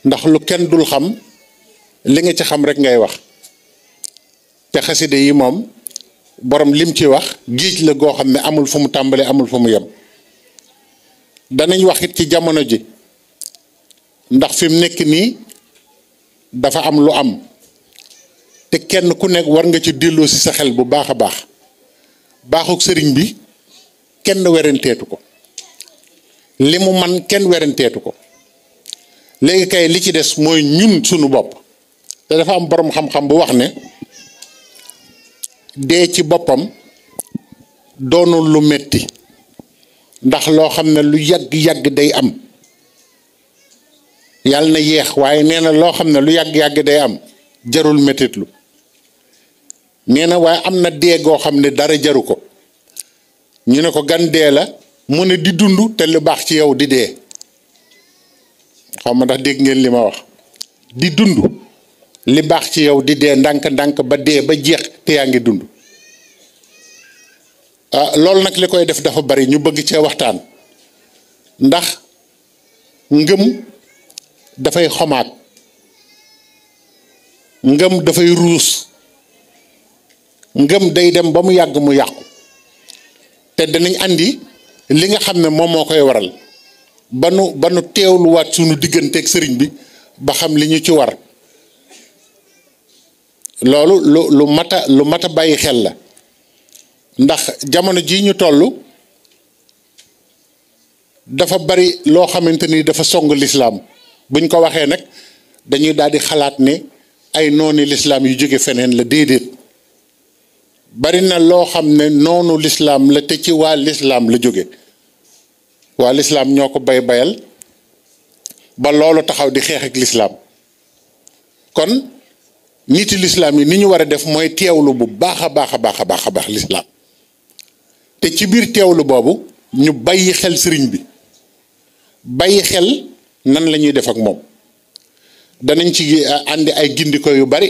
ndax lu kenn dul xam li nga ci xam rek ngay wax te xaside yi moom borom lim ci wax géej la goo xam ne amul fu mu tàmbalee amul fu mu yem danañ wax it ci jamono ji ndax fi mu nekk nii dafa am lu am te kenn ku nekk war nga ci delloo si sa xel bu baax a baax baaxuk sëriñ bi kenn werenteetu ko li mu man kenn werenteetu ko léegi kay li ci des mooy ñun sunu bopp te dafa am borom xam-xam bu wax ne dee ci boppam doonul lu metti ndax loo xam ne lu yàgg-yàgg day am yàlla na yeex waaye nee na loo xam ne lu yàgg-yàgg day am jarul mettitlu nee na waaye am na dee goo xam ne dara jaru ko ñu ne ko gan dee la mu ne di dund te lu baax ci yow di dee xam ma ndax dégg ngeen li ma wax di dund li baax ci yow di dee ndànk-ndànk ba dee ba jeex te yaa ngi dund loolu nag li koy def dafa bari ñu bëgg cee waxtaan ndax ngëm dafay xomaat ngëm dafay ruus ngëm day dem ba mu yàgg mu yàqu te danañ andi li nga xam ne moom moo koy waral ba nu teewluwaat sunu digganteeg sëriñ bi ba xam li ñu ci war loolu lu mat a bàyyi xel la ndax jamono jii ñu toll dafa bari loo xamante ni dafa song lislaam buñ ko waxee nag dañuy daal di xalaat ne ay nooni lislaam yu jóge feneen la déedéet bari na loo xam ne noonu lislaam la te ci waa lislaam la jóge waa lislaam ñoo ko bayal ba loolu taxaw di xeex ak lislaam kon niti lislaam yi ni ñu war a def mooy teewlu bu baax a baax lislaam te ci biir teewlu boobu ñu bàyyi xel sëriñ bi bàyyi xel nan la ñuy def ak moom danañ ci àndi ay gindiko yu bari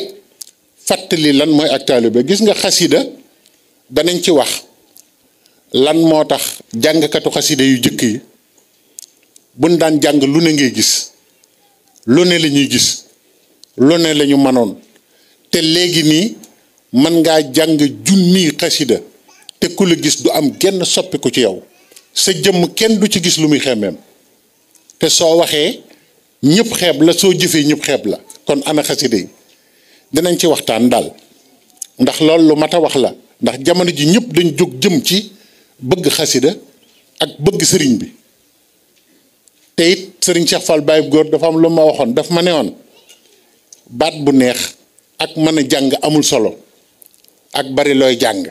fàttali lan mooy ak taalibe gis nga xasida danañ ci wax lan moo tax jàngkatu xasida yu jëkk yi buñ daan jàng lu ne ngay gis lu ne la ñuy gis lu ne la ñu mënoon te léegi nii mën ngaa jàng junni xasida te ku la gis du am genn soppiku ci yow sa jëmm kenn du ci gis lu muy xemmeem te soo waxee ñëpp xeeb la soo jëfee ñëpp xeeb la kon ana xasida yi dinañ ci waxtaan daal ndax loolu lu mat a wax la ndax jamono ji ñëpp dañ jóg jëm ci bëgg xasida ak bëgg sëriñ bi te it sëriñ Cheikh Fall Baye góor dafa am lu ma waxoon daf ma ne woon baat bu neex ak mën a jàng amul solo ak bari looy jàng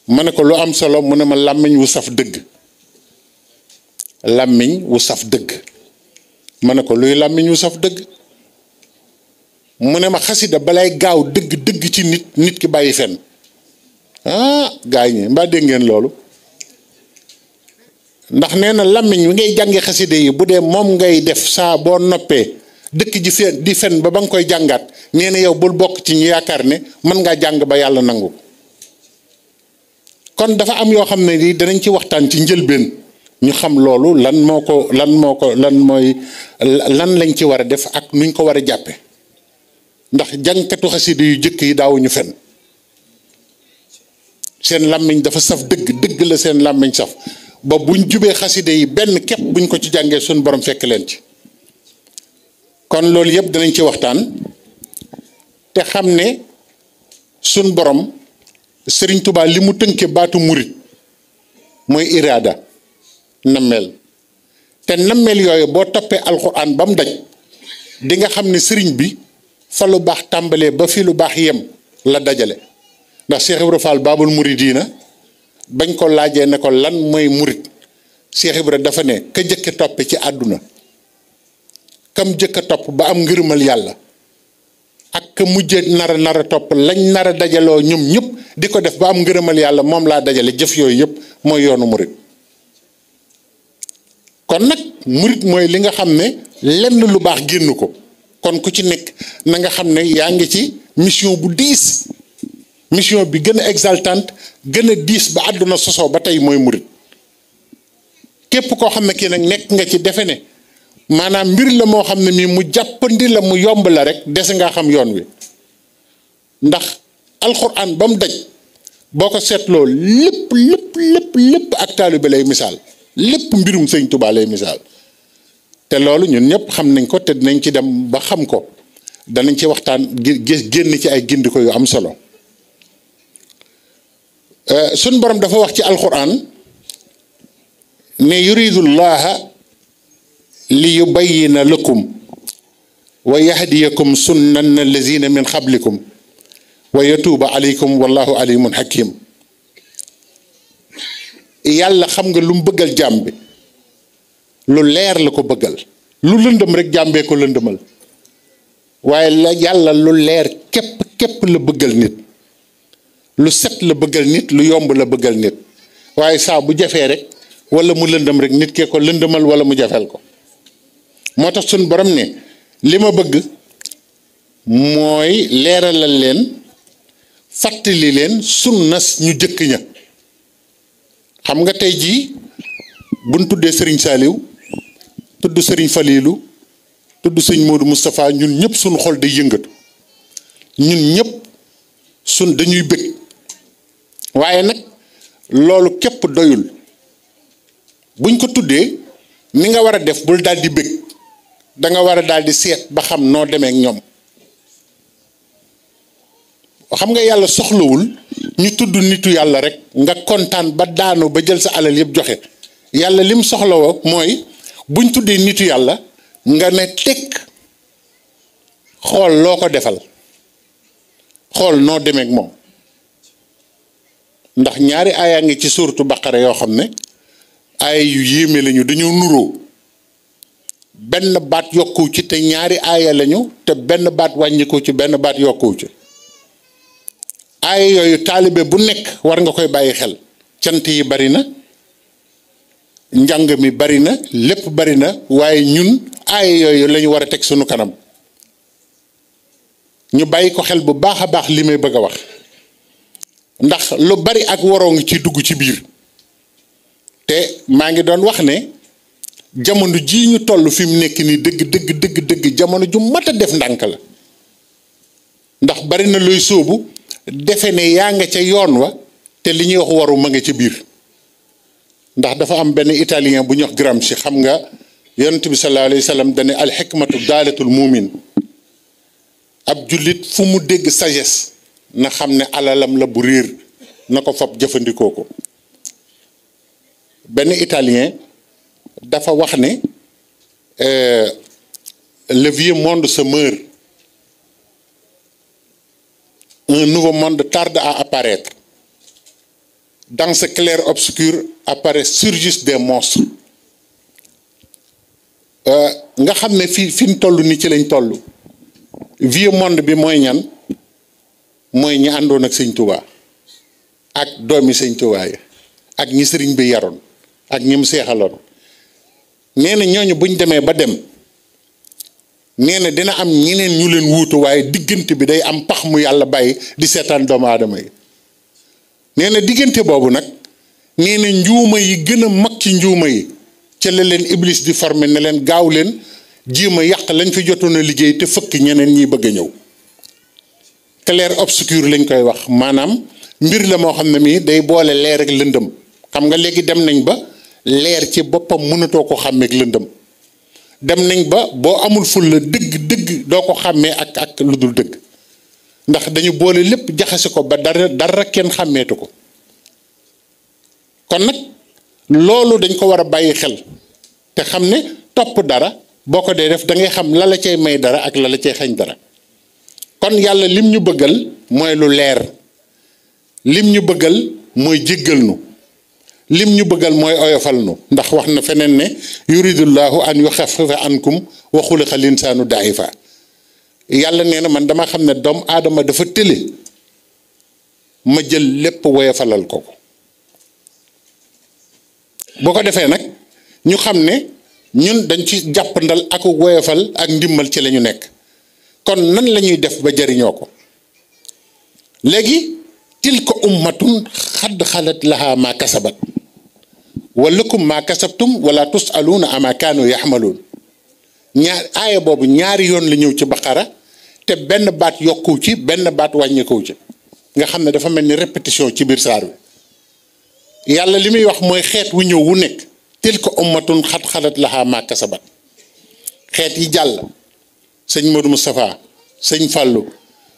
ma ne ko lu am solo mu ne ma làmmiñ wu saf dëgg làmmiñ wu saf dëgg ma ne ko luy làmmiñ wu saf dëgg mu ne ma xasida balay gaaw dëgg ci nit ki bàyyi fen gaay ñi mbaa dégg ngeen loolu ndax nee na làmmiñ wi ngay jànge xasida yi bu dee moom ngay def saa boo noppee dëkk ji di fen ba nga koy jàngaat nee na yow bul bokk ci ñu yaakaar ne mën ngaa jàng ba yàlla nangu kon dafa am yoo xam ne ni danañ ci waxtaan ci njëlbeen ñu xam loolu lan lañ ci war a def ak nuñ ko war a jàppe ndax jàngkatu xasida yu jëkk yi daawuñu fen seen làmmiñ dafa saf dëgg la seen làmmiñ saf ba buñ jubee xasida yi benn képp buñ ko ci jàngee suñ borom fekk leen ci kon loolu yëpp danañ ci waxtaan te xam ne suñ borom Sëriñ Tuubaa li mu tënke baatu murit mooy iraada nammeel te nammeel yooyu boo toppee alxuraan ba mu daj di nga xam ne sëriñ bi fa lu baax tàmbalee ba fi lu baax yem la dajale ndax Cheikh Ibra Fall Baabul Muridiina bañ ko laajee ne ko lan mooy murit Cheikh Ibra dafa ne ka jëkke toppe ci àdduna kam jëkk a topp ba am ngërëmal yàlla ak ka mujje nara topp lañ nara dajaloo ñoom ñëpp di ko def ba am ngërëmal yàlla moom laa dajale jëf yooyu yëpp mooy yoonu murit kon nag murit mooy li nga xam ne lenn lu baax génn ko kon ku ci nekk na nga xam ne yaa ngi ci mission bu diis mission bi gën a exaltante gën a diis ba àdduna sosoo ba tey mooy murit képp koo xam ne kii nag nekk nga ci defe ne maanaam mbir la moo xam ne mii mu jàppandi la mu yomb la rek des nga xam yoon wi ndax alxuraan ba mu daj boo ko seetloo lépp ak taalibe lay misaal lépp mbirum sëñ Tuubaa lay misaal te loolu ñun ñëpp xam nañ ko te dinañ ci dem ba xam ko danañ ci waxtaan génn ci ay gindi ko yu am solo suñ borom dafa wax ci alxuraan ne yuridullaha li yubayyina lakum wa yahdiyakum sunnana allazina min qablikum wa yatuuba alaykum wallahu alimun hakim yàlla xam nga lu mu bëggal jaam bi lu leer la ko bëggal lu lëndëm rek jàmbee ko lëndëmal waaye la yàlla lu leer képp la bëggal nit lu set la bëggal nit lu yomb la bëggal nit waaye saa bu jafee rek wala mu lëndëm rek nit kee ko lëndëmal wala mu jafeel ko moo tax suñ borom ne li ma bëgg mooy leeralal leen fàttali leen sunnas ñu jëkk ña xam nga tey jii buñ tuddee sëriñ Saaliw tudd sëriñ Faliilu tudd sëñ Moodu Moustapha ñun ñëpp suñu xol day yëngatu ñun ñëpp dañuy bëgg waaye nag loolu képp doyul buñ ko tuddee ni nga war a def bul daal di bëgg da nga war a daal di seet ba xam noo demee ak ñoom xam nga yàlla soxlawul ñu tudd nitu yàlla rek nga kontaan ba daanu ba jël sa alal yëpp joxe yàlla lim soxlawoo mooy buñ tuddee nitu yàlla nga ne tekk xool loo ko defal xool noo demee ak moom ndax ñaari aayaa ngi ci suuratu Baqara yoo xam ne aaya yu yéeme lañu dañoo nuroo benn baat yokkuw ci te ñaari aaya lañu te benn baat wàññiku ci benn baat yokkuw ci aaya yooyu taalibe bu nekk war nga koy bàyyi xel cant yi bari na njàng mi bari na lépp bari na waaye ñun aaya yooyu lañu war a teg sunu kanam ñu bàyyi ko xel bu baax a baax li may bëgg a wax ndax lu bari ak waroo ngi ci dugg ci biir te maa ngi doon wax ne jamono jii ñu toll fi mu nekk nii dëgg jamono ju mat a def ndànk la ndax bari na looy sóobu defe ne yaa nga ca yoon wa te li ñuy wax waru ma nga ca biir ndax dafa am benn italien bu ñuy wax Gramsci xam nga yonent bi sallallahu alayhi wa sallam dane al xikmatu daalatul muumin ab jullit fu mu dégg sagesse na xam ne alalam la bu réer na ko fab jëfandikoo ko benn italien dafa wax ne le vieux monde se meurt un nouveau monde tarde à apparaître dans ce clair-obscur apparaissent surgissent des monstres nga xam ne fi ñu toll ni ci lañ toll vieux monde bi mooy ñan mooy ñi àndoon ak sëñ Touba ak doomi sëñ Touba yi ak ñi sëriñ bi yaroon ak ñi mu seexaloon nee na ñooñu buñ demee ba dem nee na dina am ñeneen ñu leen wuutu waaye diggante bi day am pax mu yàlla bàyyi di seetaan doomu aadama yi nee na diggante boobu nag nee na njuuma yi gën a mag ci njuuma yi ca la leen iblis di former ne leen gaaw leen jéem a yàq lañ fi jotoon a liggéey te fëkk ñeneen ñiy bëgg a ñëw clair obscur lañ koy wax maanaam mbir la moo xam ne mii day boole leer ak lëndëm xam nga léegi dem nañ ba leer ci boppam mënatoo ko xàmmeek lëndëm dem nañ ba boo amul ful la dëgg doo ko xàmmee ak lu dul dëgg ndax dañu boole lépp jaxase ko ba dara kenn xàmmeetu ko kon nag loolu dañ ko war a bàyyi xel te xam ne topp dara boo ko dee def da ngay xam la la cay may dara ak la la cay xañ dara kon yàlla lim ñu bëggal mooy lu leer lim ñu bëggal mooy jéggal nu lim ñu bëggal mooy oyofal nu ndax wax na feneen ne yuridullahu an yuxaffifa ankum wa xuliqal insaanu daifa yàlla nee na man dama xam ne doomu aadama dafa tële ma jël lépp woyofalal ko boo ko defee nag ñu xam ne ñun dañ ci jàppandal ak woyofal ak ndimmal ci la ñu nekk kon nan la ñuy def ba jariñoo ko léegi tilka ummatun xadd xalat laha ma kasabat wa lakum ma kasabtum wala tusaluuna ama kaanu yaxmaluun aaya boobu ñaari yoon la ñëw ci baqara te benn baat yokku ci benn baat wàññeeku ci nga xam ne dafa mel ni répétition ci biir saar wi yàlla li muy wax mooy xeet wu ñëw wu nekk tilka ummatun xat xalat lahaa maa kasabat xeet yi jàll sëñ Modou Moustapha sëñ Fallou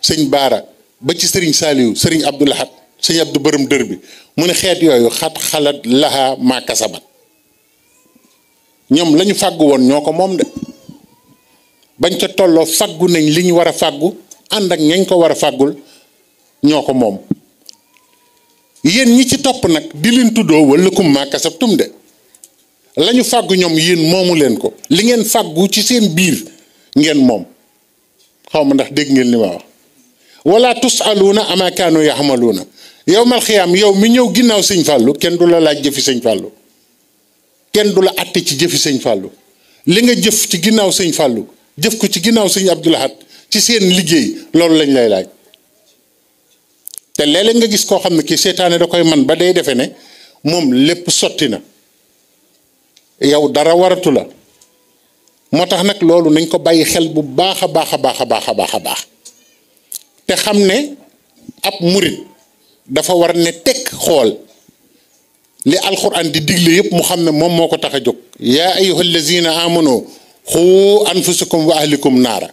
sëñ Baara ba ci sëriñ Saliou sëriñ Abdou Lahad sëñ Abdou Bërëm dër bi mu ne xeet yooyu xat xalat lahaa maa kasabat ñoom la ñu fàggu woon ñoo ko moom de bañ ca tolloo fàggu nañ li ñu war a fàggu ànd ak ñañ ko war a fàggul ñoo ko moom yéen ñi ci topp nag di leen tuddoo wala kum maa kasabtum de la ñu fàggu ñoom yéen moomu leen ko li ngeen fàggu ci seen biir ngeen moom xaw ma ndax dégg ngeen li ma wax wala tusaluuna ama kaanu yaxmaluuna yowmal xiyaam yow mi ñëw ginnaaw sëñ Fallou kenn du la laaj jëfi sëñ Fallou kenn du la àtte ci jëfi sëñ Fallou li nga jëf ci ginnaaw sëñ Fallou jëf ko ci ginnaaw sëñ Abdou Lahad ci seen liggéey loolu lañ lay laaj te léeg-léeg nga gis koo xam ne kii seetaane da koy man ba day defe ne moom lépp sotti na yow dara waratu la moo tax nag loolu nañ ko bàyyi xel bu baax a baax a baax a baax a baax a baax te xam ne ab murit dafa war ne tekk xool li alquran di digle yëpp mu xam ne moom moo ko tax a jóg yaa ayyuha allazina amanu xuu anfusakum wa ahlikum naara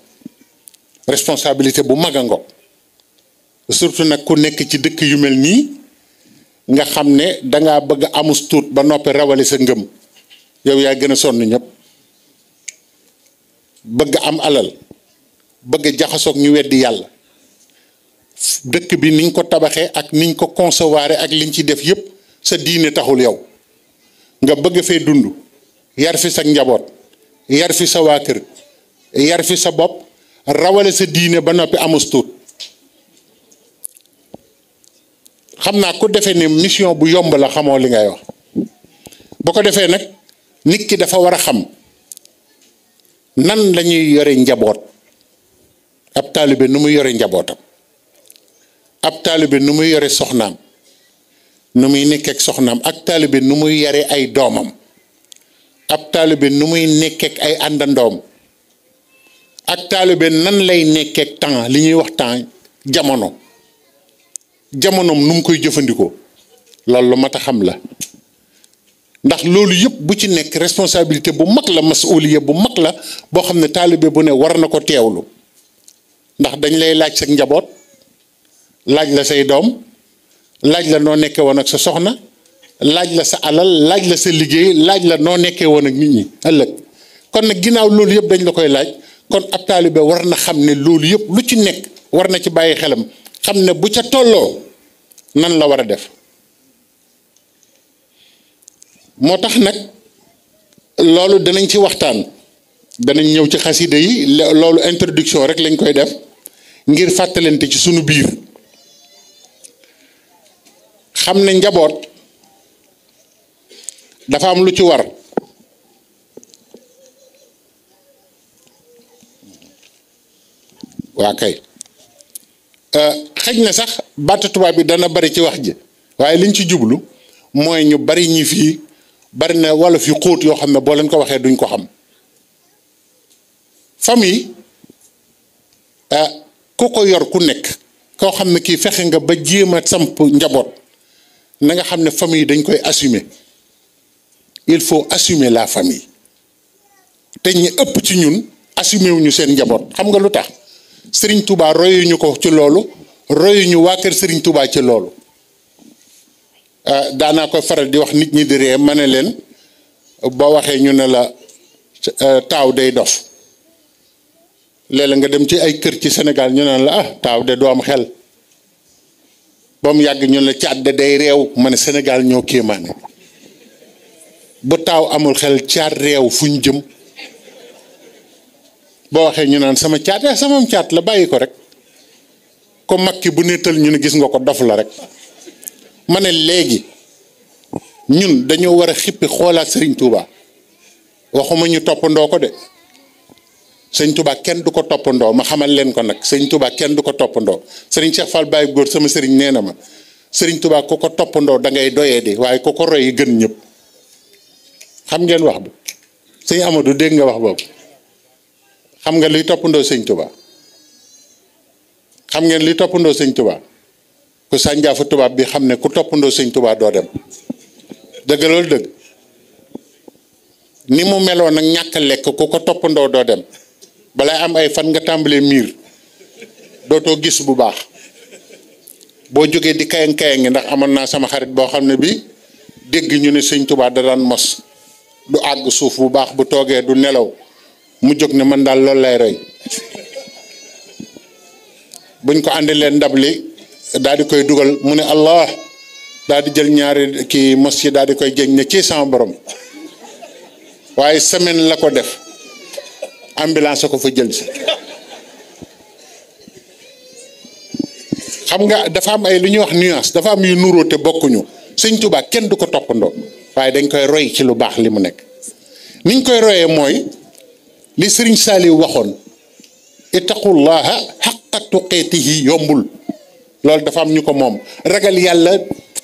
responsabilité bu mag a ngo surtout nag ku nekk ci dëkk yu mel nii nga xam ne dangaa bëgg amus tuut ba noppi rawale sa ngëm yow yaa gën a sonn ñëpp bëgg am alal bëgg jaxasoog ñu weddi yàlla dëkk bi niñ ko tabaxee ak niñ ko concevoir ak liñ ci def yëpp sa diine taxul yow nga bëgg fee dund yar fi sa njaboot yar fi sa waa kër yar fi sa bopp rawale sa diine ba noppi amus tuut xam naa ku defee ne mission bu yomb la xamoo li ngay wax bu ko defee nag nit ki dafa war a xam nan lañuy yore njaboot ab taalibe nu muy yore njabootam ab taalibe nu muy yore soxnaam nu muy nekkeek soxnaam ak taalibe nu muy yare ay doomam ab taalibe nu muy nekkeek ay àndandoom ak taalibe nan lay nekkeek temps li ñuy wax temps jamonoom nu mu koy jëfandikoo loolu lu mat a xam la ndax loolu yëpp bu ci nekk responsabilité bu mag la masuuliya bu mag la boo xam ne taalibe bu ne war na ko teewlu ndax dañ lay laaj sa njaboot laaj la say doom laaj la noo nekkee woon ak sa soxna laaj la sa alal laaj la sa liggéey laaj la noo nekkee woon ak nit ñi ëllëg kon nag ginnaaw loolu yëpp dañ la koy laaj kon ab taalibe war na xam ne loolu yëpp lu ci nekk war na ci bàyyi xelam xam ne bu ca tolloo nan la war a def moo tax nag loolu danañ ci waxtaan danañ ñëw ci xasida yi loolu introduction rek lañ koy def ngir fàttalante ci sunu biir xam ne njaboot dafa am lu ci war waa kay xëj na sax baatu tubaab bi dana bari ci wax ji waaye liñ ci jublu mooy ñu bari ñi fii bari na wolof yu xóot yoo xam ne boo leen ko waxee duñ ko xam famille ku ko yor ku nekk koo xam ne kii fexe nga ba jéem a samp njaboot na nga xam ne famille dañ koy assumer il faut assumer la famille te ñi ëpp ci ñun assumer wuñu seen njaboot xam nga lu tax Serigne Touba royuñu ko ci loolu royuñu waa kër Serigne Touba ci loolu daanaa ko faral di wax nit ñi di ree ma ne leen boo waxee ñu ne la taaw day dof léeg-léeg nga dem ci ay kër ci Sénégal ñu ne la taaw de du am xel ba mu yàgg ñu ne la caat de day réew ma ne Sénégal ñoo kéemaane bu taaw amul xel caat réew fu ñu jëm boo waxee ñu naan sama caat sama caat la bàyyi ko rek ko mag ki bu nettal ñu ne gis nga ko dof la rek ma ne léegi ñun dañoo war a xippi xoolaat Serigne Touba waxuma ñu toppandoo ko de Serigne Touba kenn du ko toppandoo ma xamal leen ko nag Serigne Touba kenn du ko toppandoo Serigne Cheikh Fall Baye góor sama Serigne nee na ma Serigne Touba ku ko toppandoo da ngay doyee di waaye ku ko roy gën ñëpp xam ngeen wax bi Serigne Amadou dégg nga wax boobu xam nga luy toppandoo sëñ Tuubaa xam ngeen luy toppandoo sëñ Tuubaa ku sànjaafu tubaab bi xam ne ku toppandoo sëñ Tuubaa doo dem dëgg loolu dëgg ni mu meloon nag ñàkk lekk ku ko toppandoo doo dem balay am ay fan nga tàmbalee miir dootoo gis bu baax boo jógee di kayang ngi ndax amoon naa sama xarit boo xam ne bi dégg ñu ne sëñ Tuubaa da daan mos du àgg suuf bu baax bu toogee du nelaw mu jóg ne man daal loolu lay roy buñ ko àndi leen ndab li daal di koy dugal mu ne allah daal di jël ñaari kii mos yi daal di koy jëñ ne ci sama borom waaye semaine la ko def ambulance ko fa jël si xam nga dafa am ay lu ñuy wax nuance dafa am yu nuróo te bokkuñu sëñ Tuubaa kenn du ko toppandoo waaye dañ koy roy ci lu baax li mu nekk niñ koy royee mooy li sëriñ Saliou waxoon ittaqullaha haqqa tuqaatihi yombul loolu dafa am ñu ko moom ragal yàlla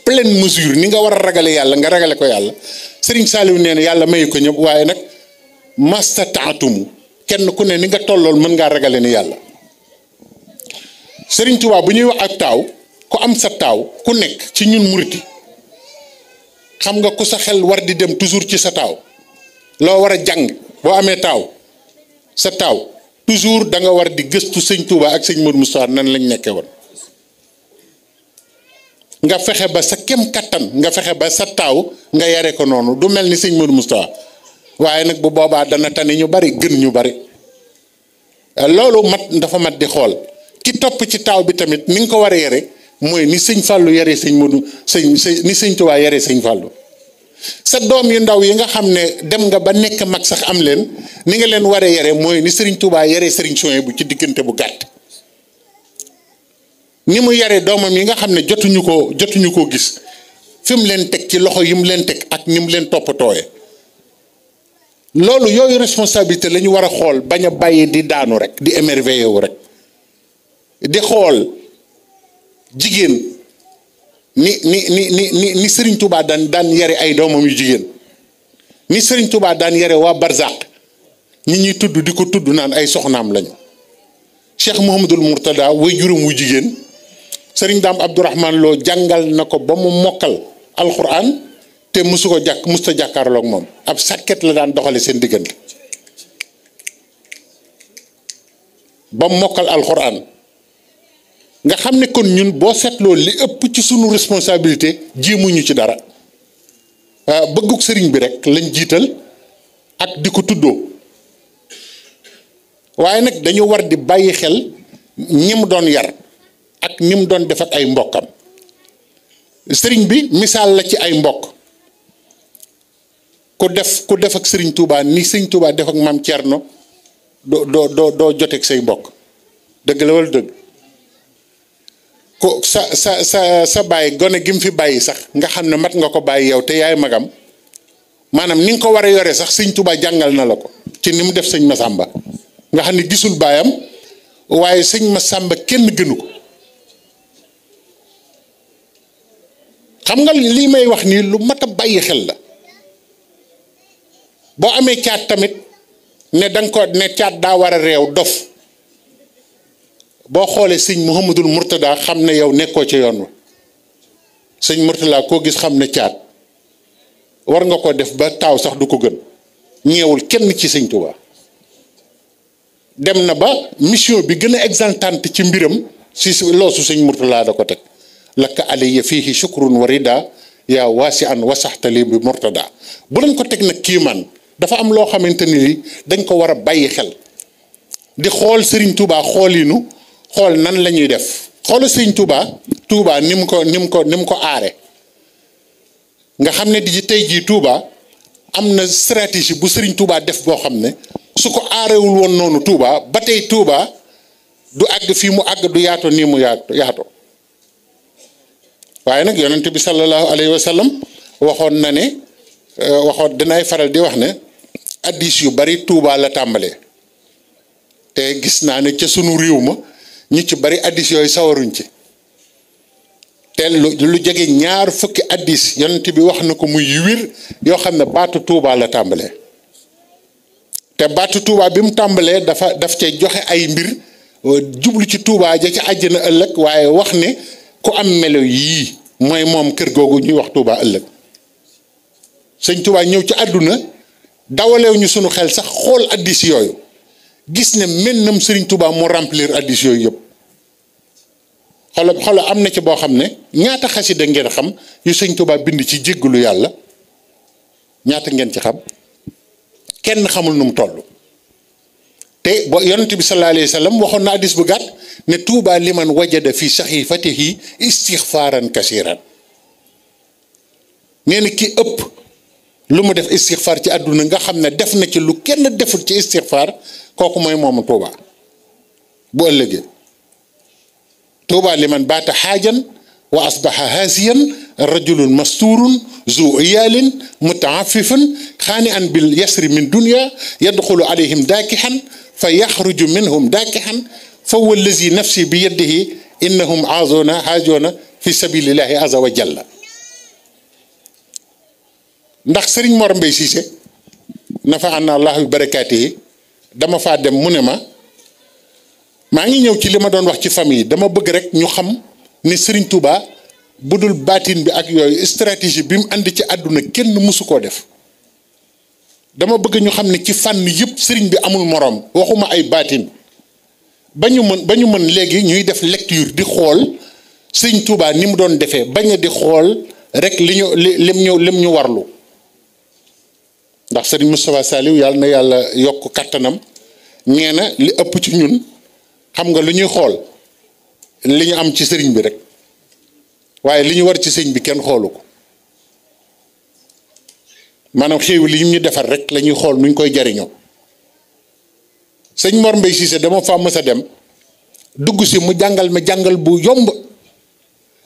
pleine mesure ni nga war a ragale yàlla nga ragale ko yàlla sëriñ Saliou nee na yàlla mayu ko ñëpp waaye nag mastata'tum kenn ku ne ni nga tollool mën ngaa ragale ni yàlla sëriñ Tuubaa bu ñuy wax ak taaw ku am sa taaw ku nekk ci ñun muriti xam nga ku sa xel war di dem toujours ci sa taaw loo war a jàng boo amee taaw sa taaw toujours da nga war di gëstu sëñ Tuubaa ak sëñ Modou Moustapha nan lañ nekkee woon nga fexe ba sa kem kattan nga fexe ba sa taaw nga yare ko noonu du mel ni sëñ Modou Moustapha waaye nag bu boobaa dana tane ñu bari gën ñu bari loolu dafa mat di xool ki topp ci taaw bi tamit ni nga ko war a yare mooy ni sëñ Fallou yare sëñ Modou ni sëñ Tuubaa yare sëñ Fallou sa doom yu ndaw yi nga xam ne dem nga ba nekk mag sax am leen ni nga leen war a yare mooy ni sëriñ Tuubaa yare sëriñ Souhaïbou bu ci diggante bu gàtt ni mu yare doomam yi nga xam ne jotuñu koo gis fi mu leen teg ci loxo yi mu leen teg ak ni mu leen toppatooyee loolu yooyu responsabilité la ñu war a xool bañ a bàyyi di daanu rek di émerveillé wu rek di xool jigéen ni Serigne Touba daan yare ay doomam yu jigéen ni Serigne Touba daan yare waa Barzak ñi ñuy tudd di ko tudd naan ay soxnaam lañu Cheikh Mouhamadul Mourtada way juróom wu jigéen Serigne Dame Abdourahman Lo jàngal na ko ba mu mokkal alxuraan te musta jàkkaarloog moom ab sàkket la daan doxale seen diggante ba mu mokkal alxuraan nga xam ne kon ñun boo seetloo li ëpp ci sunu responsabilité jéemuñu ci dara bëggug sëriñ bi rek lañ jiital ak di ko tuddoo waaye nag dañu war di bàyyi xel ñi mu doon yar ak ni mu doon def ak ay mbokkam sëriñ bi misaal la ci ay mbokk ku def ak sëriñ Touba ni sëriñ Touba def ak maam Thierno doo joteeg say mbokk dëgg la wala dëgg ko sa bàyyi gone gi mu fi bàyyi sax nga xam ne mat nga ko bàyyi yow te yaay magam maanaam ni nga ko war a yore sax sëñ Touba jàngal na la ko ci ni mu def sëñ Massamba nga xam ne gisul baayam waaye sëñ Massamba kenn gënu ko xam nga lii may wax nii lu mat a bàyyi xel la boo amee caat tamit ne danga ko ne caat daa war a réew dof boo xoolee sëñ Mouhamadul Mourtada xam ne yow nekkoo ca yoon wa sëñ Mourtada koo gis xam ne caat war nga ko def ba taaw sax du ko gën ñeewul kenn ci sëñ Touba dem na ba mission bi gën a exaltante ci mbiram si loosu sëñ Mourtada da ko teg lakka alayya fiihi shukrun wa rida yaa waasi an wasaxtali bi Mourtada bu lañ ko teg nag kiimaan dafa am loo xamante ni dañ ko war a bàyyi xel di xool Serigne Touba xoolinu xool nan la ñuy def xoolal Serigne Touba ni mu ko aare nga xam ne di tey jii Touba am na stratégie bu Serigne Touba def boo xam ne su ko aarewul woon noonu Touba ba tey Touba du àgg fii mu àgg du yaato nii mu yaato waaye nag yonent bi sallallahu alayhi wa sallam waxoon na ne dinaay faral di wax ne addis yu bari Touba la tàmbalee te gis naa ne ca sunu réew ma ñu ci bari addis yooyu sawaruñ ci te lu jege ñaar fukki addis yonent bi wax na ko muy wir yoo xam ne baatu Touba la tàmbalee te baatu Touba bi mu tàmbalee daf cay joxe ay mbir jublu ci Touba ja ci àjjana ëllëg waaye wax ne ku am melo yii mooy moom kër googu ñuy wax Touba ëllëg sëñ Touba ñëw ci àdduna dawalew ñu sunu xel sax xool addis yooyu gis ne mennam Sëriñ Touba moo remplir addis yooyu yëpp xoolal am na ci boo xam ne ñaata xasida ngeen xam yu sëñ Touba bind ci jéggalu yàlla ñaata ngeen ci xam kenn xamul nu mu toll te bo yonent bi sallallahu alayhi wa sallam waxoon na addis bu gàtt ne Touba liman wajada fi saxifatihi istixfaaran kasiran nee na ki ëpp lu mu def istixfaar ci àdduna nga xam ne def na ci lu kenn deful ci istixfaar kooku mooy moomu Touba bu ëllëgee Touba liman baata xaajan wa asbaxa haasiyan rajulun masturun zu iyaalin mutaafifun xaani an bil yasri min dunya yadxulu alayhim daakixan fa yaxruju minhum daakixan fa huwa allazi nafsi bi yadihi innahum haajoona fi sabilillahi azza wa jalla ndax sëriñ Mor Mbay Siise nafa anna allah bi barakaatihi dama faa dem mu ne maa ngi ñëw ci li ma doon wax ci famille dama bëgg rek ñu xam ni sëriñ Touba bu dul baatin bi ak yooyu stratégie bi mu andi ci àdduna kenn mësu koo def dama bëgg ñu xam ne ci fànn yëpp sëriñ bi amul moroom waxuma ay baatin ba ñu mën léegi ñuy def lecture di xool sëriñ Touba ni mu doon defee bañ a di xool rek lim ñu warlu ndax sëriñ Moustapha Saliou yàlla na yàlla yokk kattanam nee na li ëpp ci ñun xam nga lu ñuy xool li ñu am ci sëriñ bi rek waaye li ñu war ci sëriñ bi kenn xoolu ko maanaam xéew li ñu defar rek la ñuy xool nuñ koy jariñoo sëñ Mor Mbay Siise dama fa mës a dem dugg si mu jàngal ma jàngal bu yomb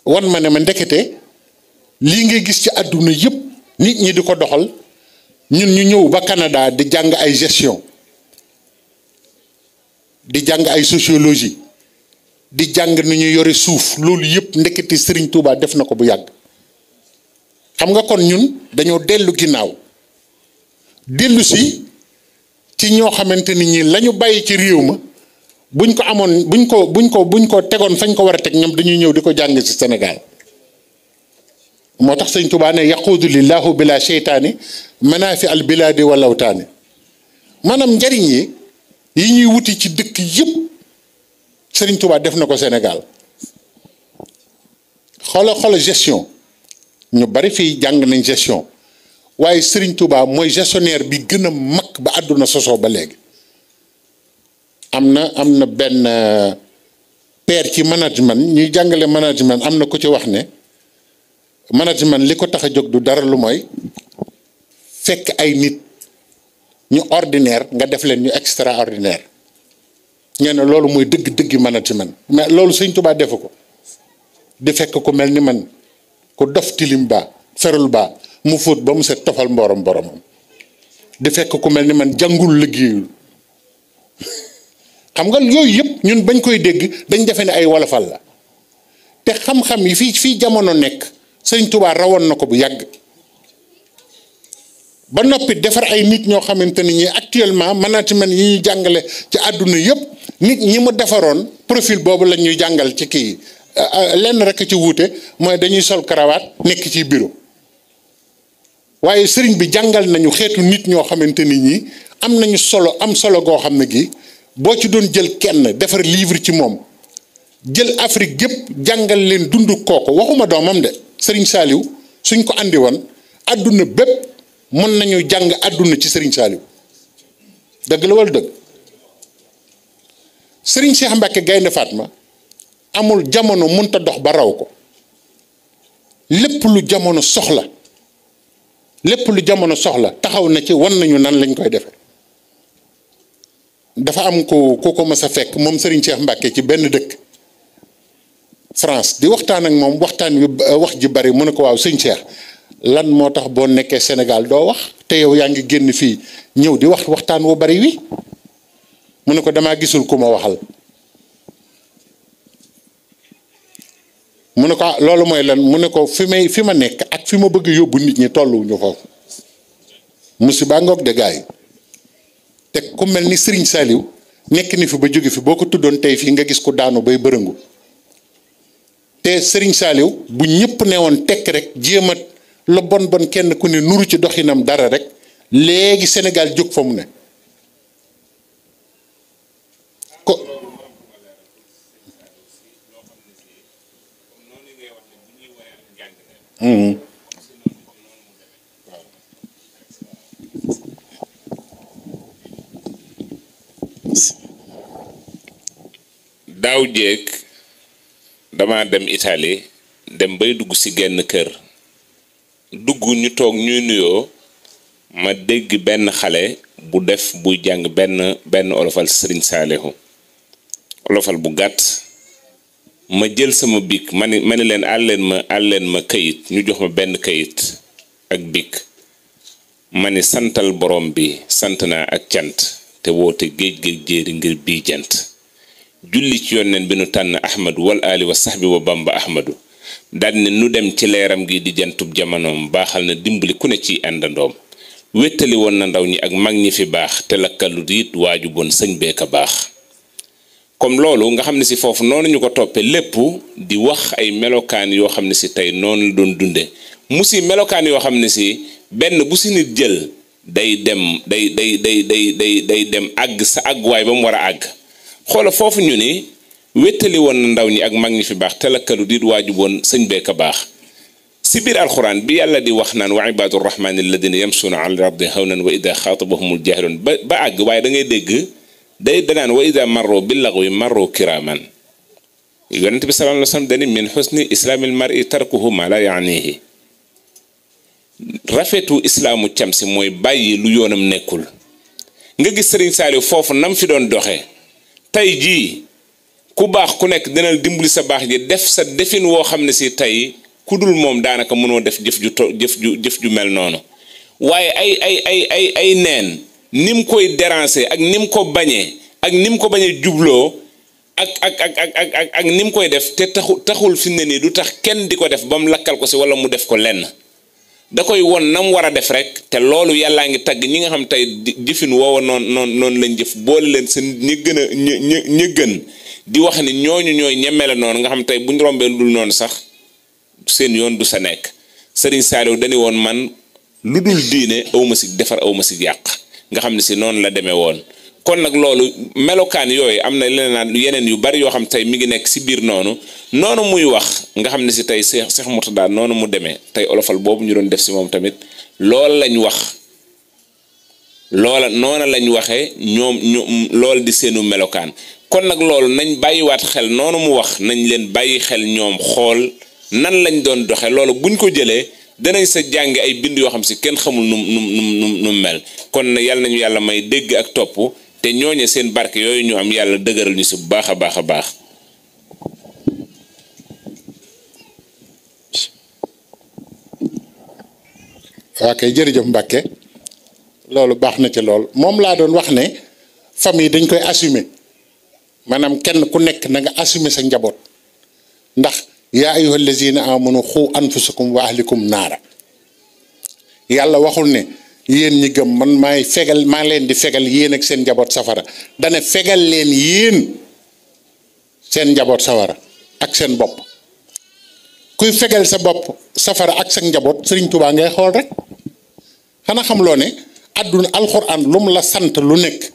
wan ma ne ma ndekete lii ngay gis ci àdduna yëpp nit ñi di ko doxal ñun ñu ñëw ba Canada di jàng ay gestion di jàng ay sociologie di jàng nu ñu yore suuf loolu yëpp ndekete Serigne Touba def na ko bu yàgg xam nga kon ñun dañoo dellu ginnaaw dellu si ci ñoo xamante ni ñi la ñu bàyyi ci réew ma buñ ko amoon buñ ko tegoon fañ ko war a teg ñoom dañuy ñëw di ko jàng ci Sénégal moo tax sëñ Touba ne yaquudu lillahu bila seytaani manaafi al bilaadi walawtaani maanaam njariñ yi ñuy wuti ci dëkk yëpp sëriñ Touba def na ko Sénégal xoola gestion ñu bari fii jàng nañ gestion waaye sëriñ Touba mooy gestionnaire bi gën a mag ba àdduna sosoo ba léegi am na benn père ci management ñuy jàngale management am na ku ci wax ne management li ko tax a jóg du dara lu mooy fekk ay nit ñu ordinaire nga def leen ñu extraordinaire ñee ne loolu mooy dëgg-dëggi management mais loolu sëñ Touba defu ko di fekk ku mel ni man ku dof tilim baa ferul baa mu fóot ba mu set tofal boromam di fekk ku mel ni man jàngul liggéeyul xam nga yooyu yëpp ñun bañ koy dégg dañ defe ne ay wolofal la te xam-xam yi fii jamono nekk sëñ Touba rawoon na ko bu yàgg ba noppi defar ay nit ñoo xamante ni ñi actuellement management yi ñuy jàngale ci àdduna yëpp nit ñi mu defaroon profil boobu la ñuy jàngal ci kii lenn rek ci wuute mooy dañuy sol karawaat nekk ci bureau waaye sëriñ bi jàngal nañu xeetu nit ñoo xamante ni ñi am nañu am solo goo xam ne gi boo ci doon jël kenn defar livre ci moom jël Afrique gépp jàngal leen dundu kooku waxuma doomam de sëriñ Saliou suñ ko andi woon àdduna bépp mën nañu jàng àdduna ci sëriñ Saliou dëgg la wala dëgg sëriñ Cheikh Mbacke Gaynde Fatma amul jamono mënta dox ba raw ko lépp lu jamono soxla taxaw na ci wan nañu nan lañ koy defe dafa am ko mës a fekk moom sëriñ Cheikh Mbacke ci benn dëkk France di waxtaan ak moom waxtaan wi wax ji bari mu ne ko waaw sëñ Cheikh lan moo tax boo nekkee Sénégal doo wax te yow yaa ngi génn fii ñëw di waxtaan wu bari wi mu ne ko damaa gisul ku ma waxal mu ne ko loolu mooy lan mu ne ko fi ma nekk ak fi ma bëgg yóbbu nit ñi tolluwuñu foofu musiba ngoog de gaay te ku mel ni Serigne Saliou nekk ni fi ba jóge fi boo ko tuddoon tey fii nga gis ko daanu bay bërëngu te Serigne Saliou bu ñëpp ne woon tekk rek jéem a la bon kenn ku ne nuru ci doxinam dara rek léegi Sénégal jóg fa mu ne ko daaw jéeg dama dem Italie dem bay dugg ci genn kër dugg ñu toog ñuy nuyoo ma dégg benn xale bu def buy jàng benn olofal Serigne Saliou olofal bu gàtt ma jël sama bic ma ni leen àl leen ma kayit ñu jox ma benn kayit ak bic ma ni santal borom bi sant naa ak cant te woote géej jéeri ngir bii jant julli ci yonneen bi nu tànn ahmadu wal ali wa sahbi wa bamba ahmadu daal ne nu dem ci leeram gi di jantub jamonoom baaxal na dimbali ku ne ci àndandoom wéttali woon na ndaw ñi ak mag ñi fi baax te lakkalu it waaju bon sëñ beeka baax comme loolu nga xam ne si foofu noonu ñu ko toppee lépp di wax ay melokaan yoo xam ne si tey noonu la doon dunde musi melokaan yoo xam ne si benn bu si nit jël day dem day dem àgg sa àgguwaay ba mu war a àgg xoola foofu ñu ni wéttali woon na ndaw ñi ak mag ñi fi baax te lakkalu diit waaju boon sëñ beeka baax si biir alxuraan bi yàlla di wax naan wa ibaadu rahmaani alladina yamsuuna ala ardi hawnan wa ida xaatabahumul jaahiluun ba àgg waaye da ngay dégg danaan wa ida marro bi laxwi marro kiraaman yonent bi sallallahu alayhi wa sallam dani min xusni islaamil mar'i tarkuhu ma la yaanihi rafetu islaamu cam si mooy bàyyi lu yoonam nekkul nga gis Serigne Saliou foofu nam fi doon doxe tey jii ku baax ku nekk dina dimbali sa baax ji def sa defin woo xam ne si tey ku dul moom daanaka mënoo def jëf ju mel noonu waaye ay neen nim koy déranger ak nim ko bañee ak nim ko bañee jubloo ak nim koy def te taxul fi mu ne nii du tax kenn di ko def ba mu lakkal ko si wala mu def ko lenn da koy won nam war a def rek te loolu yàllaa ngi tagg ñi nga xam tey jëfin woowa noonu lañ jëf boole leen seen ñi gën a ñi gën di wax ni ñooñu ñooy ñeme la noonu nga xam tey buñ rombee lu dul noonu sax seen yoon du sa nekk Serigne Saliou dañu woon man lu dul diine awma si defar awma si yàq nga xam ne si noonu la demee woon kon nag loolu melokaan yooyu am na yeneen yu bari yoo xam tey mi ngi nekk si biir noonu muy wax nga xam ne si tey Cheikh Mourtada noonu mu demee tey olofal boobu ñu doon def si moom tamit loolu lañ wax loola noona lañ waxee ñoom loolu di seenu melokaan kon nag loolu nañ bàyyiwaat xel noonu mu wax nañ leen bàyyi xel ñoom xool nan lañ doon doxe loolu buñ ko jëlee danañ sa jàngi ay bind yoo xam si kenn xamul nu mel kon na yàlla nañu yàlla may dégg ak topp te ñooñe seen barke yooyu ñu am yàlla dëgëral ñu si bu baax a baax a baax ok jërëjëf Mbàkke loolu baax na ci lool moom laa doon wax ne famille dañ koy assumer maanaam kenn ku nekk na nga assumer sa njaboot ndax yaa ayyuhal lazina amanu xu anfusakum wa ahlikum naara yàlla waxul ne yéen ñi gëm man maa leen di fegal yéen ak seen njaboot safara dana fegal leen yéen seen njaboot safara ak seen bopp kuy fegal sa bopp safara ak sa njaboot Serigne Touba ngay xool rek xanaa xam loo ne àdduna alxuraan lu mu la sant lu nekk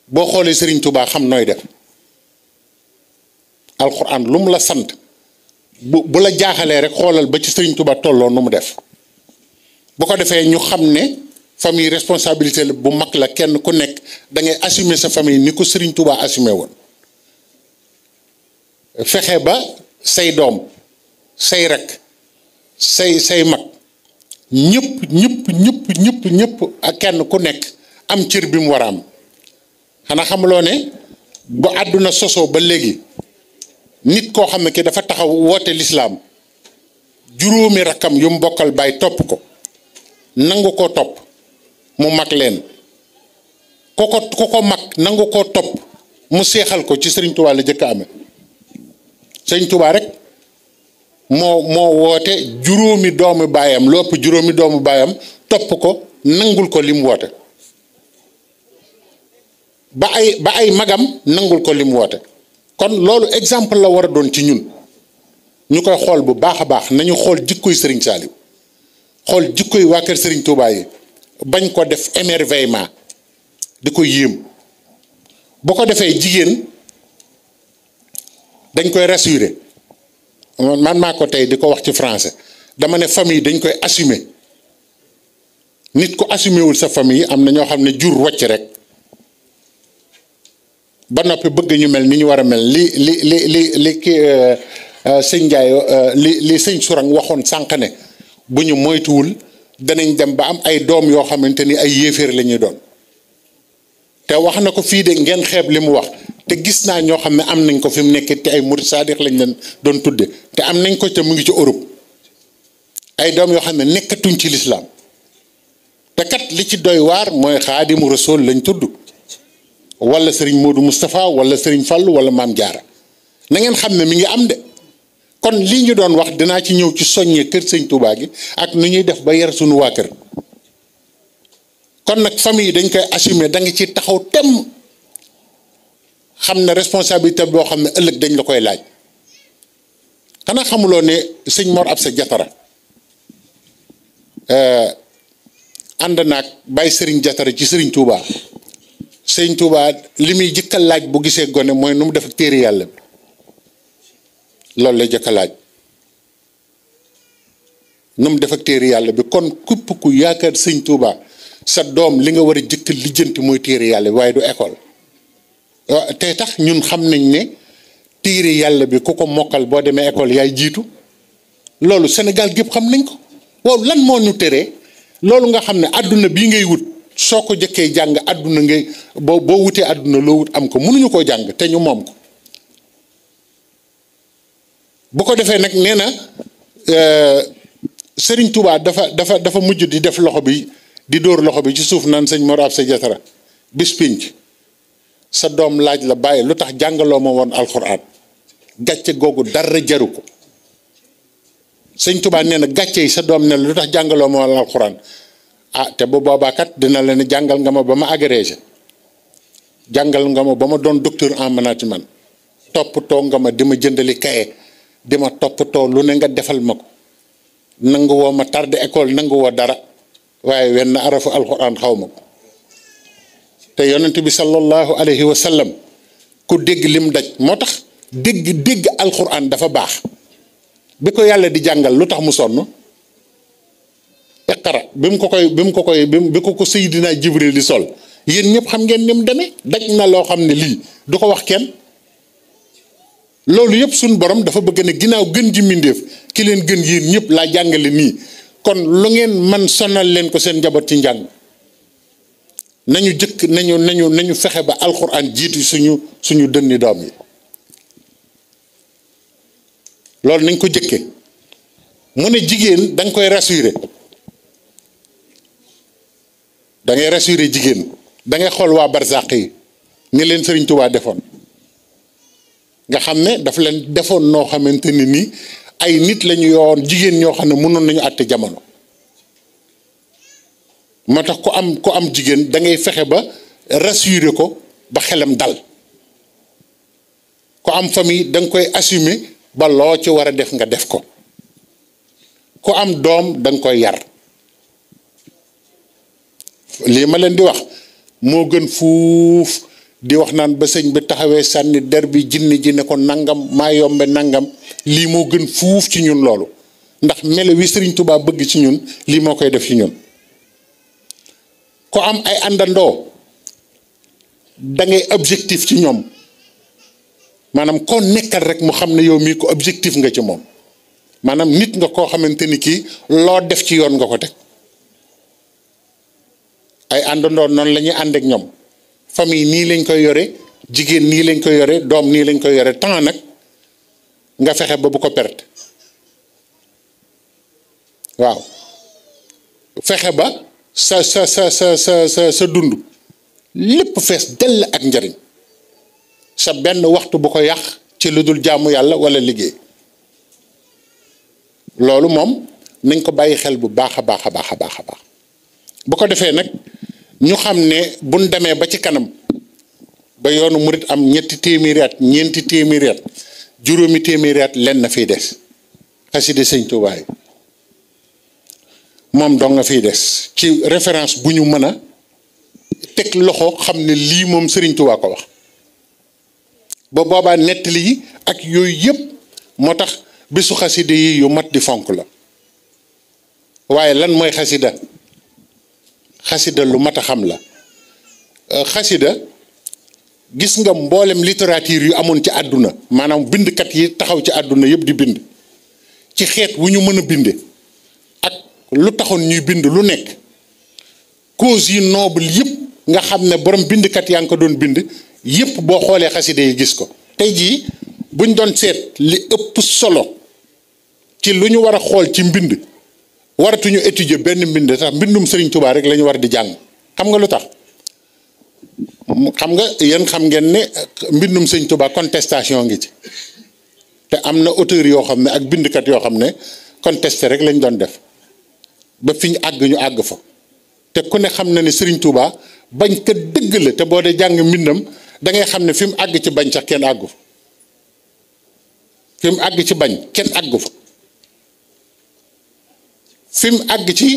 boo xoolee Serigne Touba xam nooy def alxuraan lu mu la sant bu la jaaxalee rek xoolal ba ci Serigne Touba tolloo nu mu def bu ko defee ñu xam ne famille responsabilité la bu mag la kenn ku nekk da ngay assumer sa famille ni ko Serigne Touba assumé woon fexe ba say doom say rek say mag ñëpp ak kenn ku nekk am cër bi mu war a am xanaa xamuloo ne bu àdduna sosoo ba léegi nit koo xam ne ki dafa taxaw woote lislaam juróomi rakkam yu mu bokkal baay topp ko nangu koo topp mu mag leen ku ko mag nangu koo topp mu seexal ko ci Serigne Touba la jëkk a amee Serigne Touba rek moo woote juróomi doomu baayam lu ëpp juróomi doomu baayam topp ko nangul ko li mu woote ba ay magam nangul ko li mu woote kon loolu exemple la war a doon ci ñun ñu koy xool bu baax a baax nañu xool jikkoy Serigne Saliou xool jikkoy waa kër Serigne Touba yi bañ ko def émerveillement di ko yéem bu ko defee jigéen dañ koy rassurer man maa ko tey di ko wax ci français dama ne famille dañ koy assumer nit ko assumé wul sa famille am na ñoo xam ne jur wàcc rek ba noppi bëgg ñu mel ni ñu war a mel li ki sëñ Ndiaye li sëñ Sourang waxoon sànq ne bu ñu moytuwul danañ dem ba am ay doom yoo xamante ni ay yéeféer la ñuy doon te wax na ko fii de ngeen xeeb li mu wax te gis naa ñoo xam ne am nañ ko fi mu nekk te ay murid saadix lañ leen doon tudde te am nañ ko te mu ngi ci Europe ay doom yoo xam ne nekkatuñ ci lislaam te kat li ci doy waar mooy xaadimu rasul lañ tudd wala Serigne Modou Moustapha wala Serigne Fallou wala Maam Jaara na ngeen xam ne mi ngi am de kon lii ñu doon wax dinaa ci ñëw ci soññe kër sëñ Touba gi ak nu ñuy def ba yar suñu waa kër kon nag famille dañ koy assumer da nga ci taxaw tem xam ne responsabilité boo xam ne ëllëg dañ la koy laaj xanaa xamuloo ne sëñ Mor Absa Jatara ànd naag bàyyi Serigne Jatara ci Serigne Touba Serigne Touba li muy jëkkal laaj bu gisee gone mooy nu mu def ak téere yàlla bi loolu la jëkka laaj nu mu def ak téere yàlla bi kon képp ku yaakaar Serigne Touba sa doom li nga war a jëkk lijjanti mooy téere yàlla bi waaye du école tey tax ñun xam nañ ne téere yàlla bi ku ko mokkal boo demee école yaay jiitu loolu Sénégal gépp xam nañ ko waaw lan moo ñu teree loolu nga xam ne àdduna bii ngay wut soo ko jëkkee jàng àdduna ngay boo wutee àdduna loo wut am ko mënuñu koo jàng te ñu moom ko bu ko defee nag nee na Serigne Touba dafa mujj di def loxo bi di dóor loxo bi ci suuf naan sëñ Mor Absa Jatara bis pinc sa doom laaj la bàyyi lu tax jàngaloo ma woon alxuraan gàcce googu dara jaru ko sëñ Touba nee na gàcce yi sa doom ne lu tax jàngaloo ma woon alxuraan ah te bu boobaa kat dina leen jàngal nga ma ba ma agrégé jàngal nga ma ba ma doon docteur en management toppatoo nga ma di ma jëndali kaye di ma toppatoo lu ne nga defal ma ko nangu woo ma tardé école nangu woo dara waaye wenn arafu alxuraan xaw ma ko te yonent bi sallallahu alayhi wa sallam ku dégg lim daj moo tax dégg alxuraan dafa baax bi ko yàlla di jàngal lu tax mu sonn iqra bi ko Seydina Jibril di sol yéen ñëpp xam ngeen ni mu demee daj na loo xam ne lii du ko wax kenn loolu yëpp suñ borom dafa bëgg ne ginnaaw gën ji mbindéef ki leen gën yéen ñëpp laa jàngale nii kon lu ngeen man sonal leen ko seen njaboot ci njàng nañu jëkk nañu fexe ba alxuraan jiitu suñu dënni doom yi loolu nañ ko jëkke mu ne jigéen da nga koy rassurer da ngay rassurer jigéen da ngay xool waa barsàq yi ni leen Serigne Touba defoon nga xam ne daf leen defoon noo xamante ni nii ay nit lañu yoon jigéen ñoo xam ne mënoon nañu àtte jamono moo tax ku am jigéen da ngay fexe ba rassurer ko ba xelam dal ku am famille da nga koy assumer ba loo ci war a def nga def ko ku am doom da nga koy yar lii ma leen di wax moo gën fuuf di wax naan ba sëñ bi taxawee sànni der bi jinni ji ne ko nangam maa yombe nangam lii moo gën fuuf ci ñun loolu ndax melo wi Serigne Touba bëgg ci ñun lii moo koy def ci ñun ko am ay àndandoo da ngay objectif ci ñoom maanaam koo nekkal rek mu xam ne yow mii ko objectif nga ci moom maanaam nit nga koo xamante ni kii loo def ci yoon nga ko teg ay àndandoo noonu la ñuy ànd ak ñoom famille nii lañ koy yore jigéen nii lañ koy yore doom nii lañ koy yore temps nag nga fexe ba bu ko perte waaw fexe ba sa dund lépp fees dell ak njariñ sa benn waxtu bu ko yàq ci lu dul jaamu yàlla wala liggéey loolu moom nañ ko bàyyi xel bu baax a baax a baax a baax a baax bu ko defee nag ñu xam ne buñ demee ba ci kanam ba yoonu murit am ñetti téeméeri at ñeenti téeméeri at juróomi téeméeri at len na fiy des xasida sëñ Tuubaa yi moom dong nga fiy des ci référence bu ñu mën a teg loxo xam ne lii moom sëriñ Tuubaa ko wax ba boobaa nettali yi ak yooyu yëpp moo tax bisu xasida yi yu mat di fonk la waaye lan mooy xasida xasida lu mat a xam la xasida gis nga mboolem littérature yu amoon ci àdduna maanaam bindkat yi taxaw ci àdduna yëpp di bind ci xeet wu ñu mën a binde ak lu taxoon ñuy bind lu nekk cause yi noble yëpp nga xam ne borom bindkat yaa ngi ko doon bind yëpp boo xoolee xasida yi gis ko tey jii buñ doon seet li ëpp solo ci lu ñu war a xool ci mbind waratuñu étudier benn mbind tax mbindum Serigne Touba rek la ñu war di jàng xam nga lu tax xam nga yéen xam ngeen ne mbindum Serigne Touba contestation ngi ci te am na auteur yoo xam ne ak bindkat yoo xam ne contesté rek lañ doon def ba fi ñu àgg ñu àgg fa te ku ne xam na ne Serigne Touba bañ ka dëgg la te boo dee jàng mbindam da ngay xam ne fi mu àgg ci bañ sax kenn àggu fa fi mu àgg ci bañ kenn àggu fa fi mu àgg ci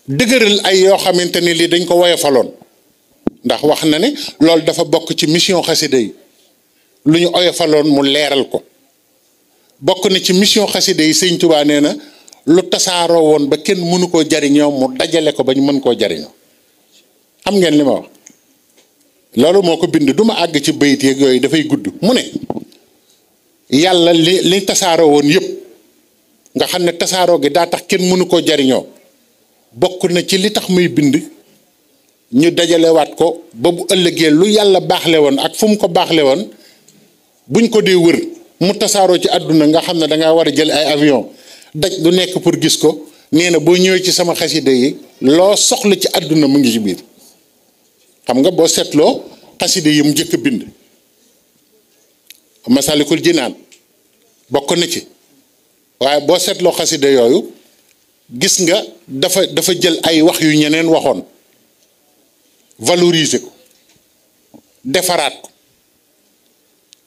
dëgëral ay yoo xamante ne lii dañ ko woyofaloon ndax wax na ne loolu dafa bokk ci mission xasida yi lu ñu oyofaloon mu leeral ko bokk na ci mission xasida yi sëñ Tuubaa nee na lu tasaaroo woon ba kenn mënu koo jariñoo mu dajale ko ba ñu mën koo jariñoo xam ngeen li ma wax loolu moo ko bind du ma àgg ci bayit yeeg yooyu dafay gudd mu ne yàlla li tasaaroo woon yëpp nga xam ne tasaaroo gi daa tax kenn mënu koo jariñoo bokk na ci li tax muy bind ñu dajalewaat ko ba bu ëllëgee lu yàlla baaxle woon ak fu mu ko baaxle woon buñ ko dee wër mu tasaaroo ci àdduna nga xam ne dangaa war a jël ay avion daj du nekk pour gis ko nee na boo ñëwee ci sama xasida yi loo soxla ci àdduna mu ngi ci biir xam nga boo seetloo xasida yi mu njëkk a bind Masalikul Jinaan bokk na ci waaye boo seetloo xasida yooyu gis nga dafa jël ay wax yu ñeneen waxoon valoriser ko defaraat ko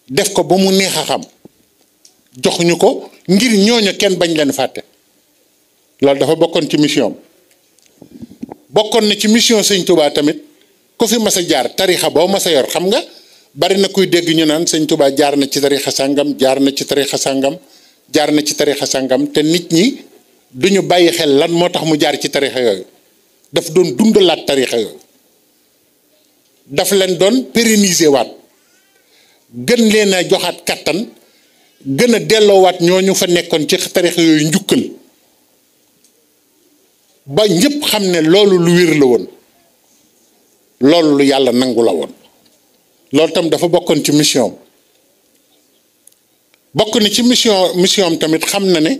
def ko ba mu neex a xam jox ñu ko ngir ñooñu kenn bañ leen fàtte loolu dafa bokkoon ci mission bokkoon na ci mission sëñ Touba tamit ku fi mas a jaar tarixa boo mas a yor xam nga bari na kuy dégg ñu naan sëñ Touba jaar na ci tarixa sàngam jaar na ci tarixa sàngam jaar na ci tarixa sàngam te nit ñi duñu bàyyi xel lan moo tax mu jaar ci tarixa yooyu daf doon dundalaat tarixa yooyu daf leen doon pérenniser waat gën leen a joxaat kattan gën a delloowaat ñooñu fa nekkoon ci tarixa yooyu njukkal ba ñëpp xam ne loolu lu wér la woon loolu lu yàlla nangu la woon loolu tam dafa bokkoon ci mission bokk na ci mission tamit xam na ne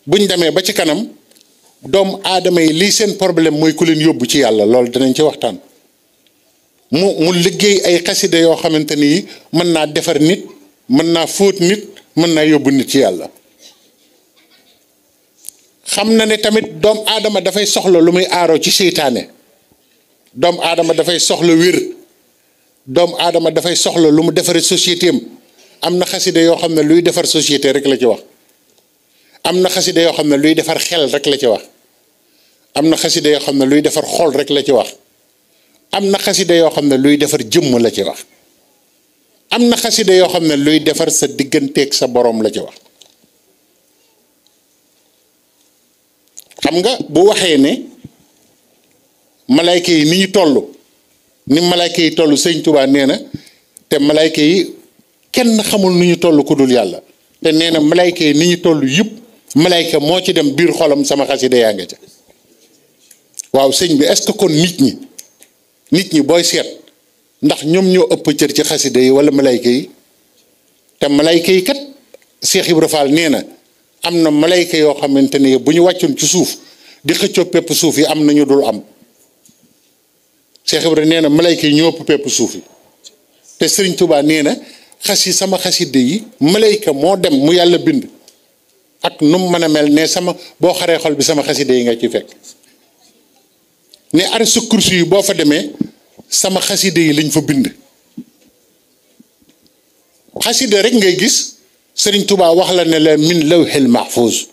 buñ demee ba ci kanam doomu aadama yi lii seen problème mooy ku leen yóbbu ci yàlla loolu dinañ ci waxtaan mu liggéey ay xasida yoo xamante ni mën naa defar nit mën naa fóot nit mën naa yóbbu nit ci yàlla xam na ne tamit doomu aadama dafay soxla lu muy aaroo ci seytaane doomu aadama dafay soxla wér doomu aadama dafay soxla lu mu defaree société am na xasida yoo xam ne luy defar société rek la ci wax am na xasida yoo xam ne luy defar xel rek la ci wax am na xasida yoo xam ne luy defar xol rek la ci wax am na xasida yoo xam ne luy defar jëmm la ci wax am na xasida yoo xam ne luy defar sa digganteeg sa boroom la ci wax xam nga bu waxee ne malayka yi ni ñu toll ni malayka yi toll sëñ Tuubaa nee na te malayka yi kenn xamul nu ñu toll ku dul yàlla te nee na malayka yi ni ñu toll yëpp malayka moo ci dem biir xolam sama xasida yaa nga ca waaw sëñ bi est-ce que kon nit ñi booy seet ndax ñoom ñoo ëpp cër ci xasida yi wala malayka yi te malayka yi kat Cheikh Ibra Fall nee na am na malayka yoo xamante ne bu ñu wàccoon ci suuf di xëccoo pepp suuf yi am na ñu dul am Cheikh Ibra nee na malayka yi ñoo ëpp pepp suuf yi te Serigne Touba nee na sama xasida yi malayka moo dem mu yàlla bind ak nu mu mën a mel ne sama boo xaree xol bi sama xasida yi nga ci fekk ne ar sa kursi yi boo fa demee sama xaside yi lañ fa bind xaside rek ngay gis Sëriñ Tuubaa wax la ne la min lawhil mahfuz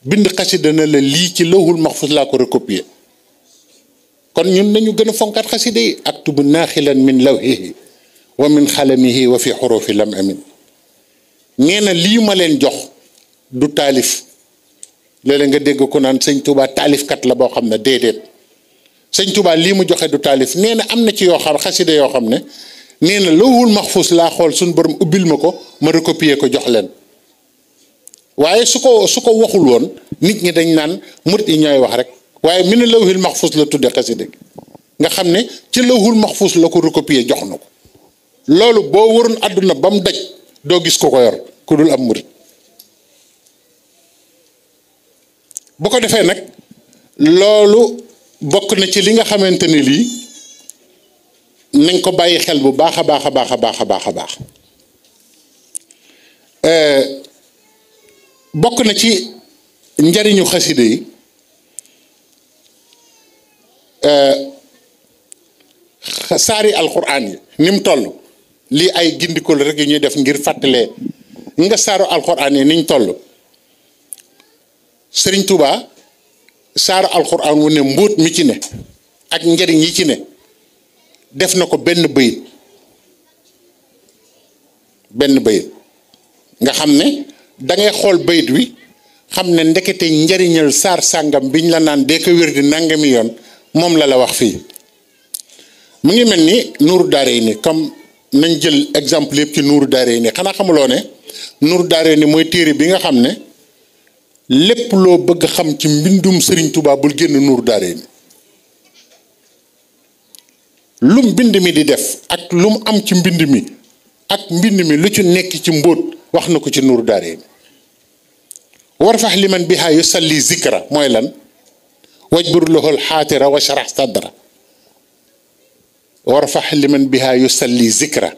bind xaside na la lii ci lawhul mahfuz laa ko recopier kon ñun nañu gën a fonkaat xaside yi aktubu naaxilan min lawhihi wa min xalamihi wa fi xurufi lam amin nee na lii ma leen jox du taalif léeg-léeg nga dégg ko naan sëñ Tuubaa taalifkat la boo xam ne déedéet sëñ Tuubaa lii mu joxe du taalif nee na am na ci yoo xam xaside yoo xam ne nee na lawhul mahfuz laa xool suñu borom ubbil ma ko ma recopier ko jox leen waaye su ko waxul woon nit ñi dañ naan murit yi ñooy wax rek waaye mi ne lawhul mahfuz la tudde xaside nga xam ne ci lawhul mahfuz la ko recopier jox na ko loolu boo waroon àdduna ba mu daj doo gis ko ko yor ku dul am murit bu ko defee nag loolu bokk na ci li nga xamante ni lii nañ ko bàyyi xel bu baax a baax a baax a baax a baax a baax bokk na ci njariñu xaside yi saari alxuraan yi ni mu toll lii ay gindikul rek yu ñuy def ngir fàttalee nga saaru alxuraan yi niñ toll Sëriñ Tuubaa saaru alxuraan wu ne mbóot mi ci ne ak njariñ yi ci ne def na ko benn bayit nga xam ne dangay xool bayit wi xam ne ndekete njariñal saar sàngam biñ la naan dee ko wér di nangami yoon moom la wax fii mu ngi mel ni nuuru daare ni comme nañ jël exemple yëpp ci nuuru daare ni xanaa xamuloo ne nuuru daare ni mooy téere bi nga xam ne lépp loo bëgg xam ci mbindum Sëriñ Tuubaa bul génn nuuru daare ni lum mbind mi di def ak lum am ci mbind mi ak mbind mi lu ci nekk ci mbóot wax na ko ci nuuru daare ni warfax liman biha yusalli zikra mooy lan wajbur lahul xaatira wa sharax sadra warfax liman biha yusalli zikra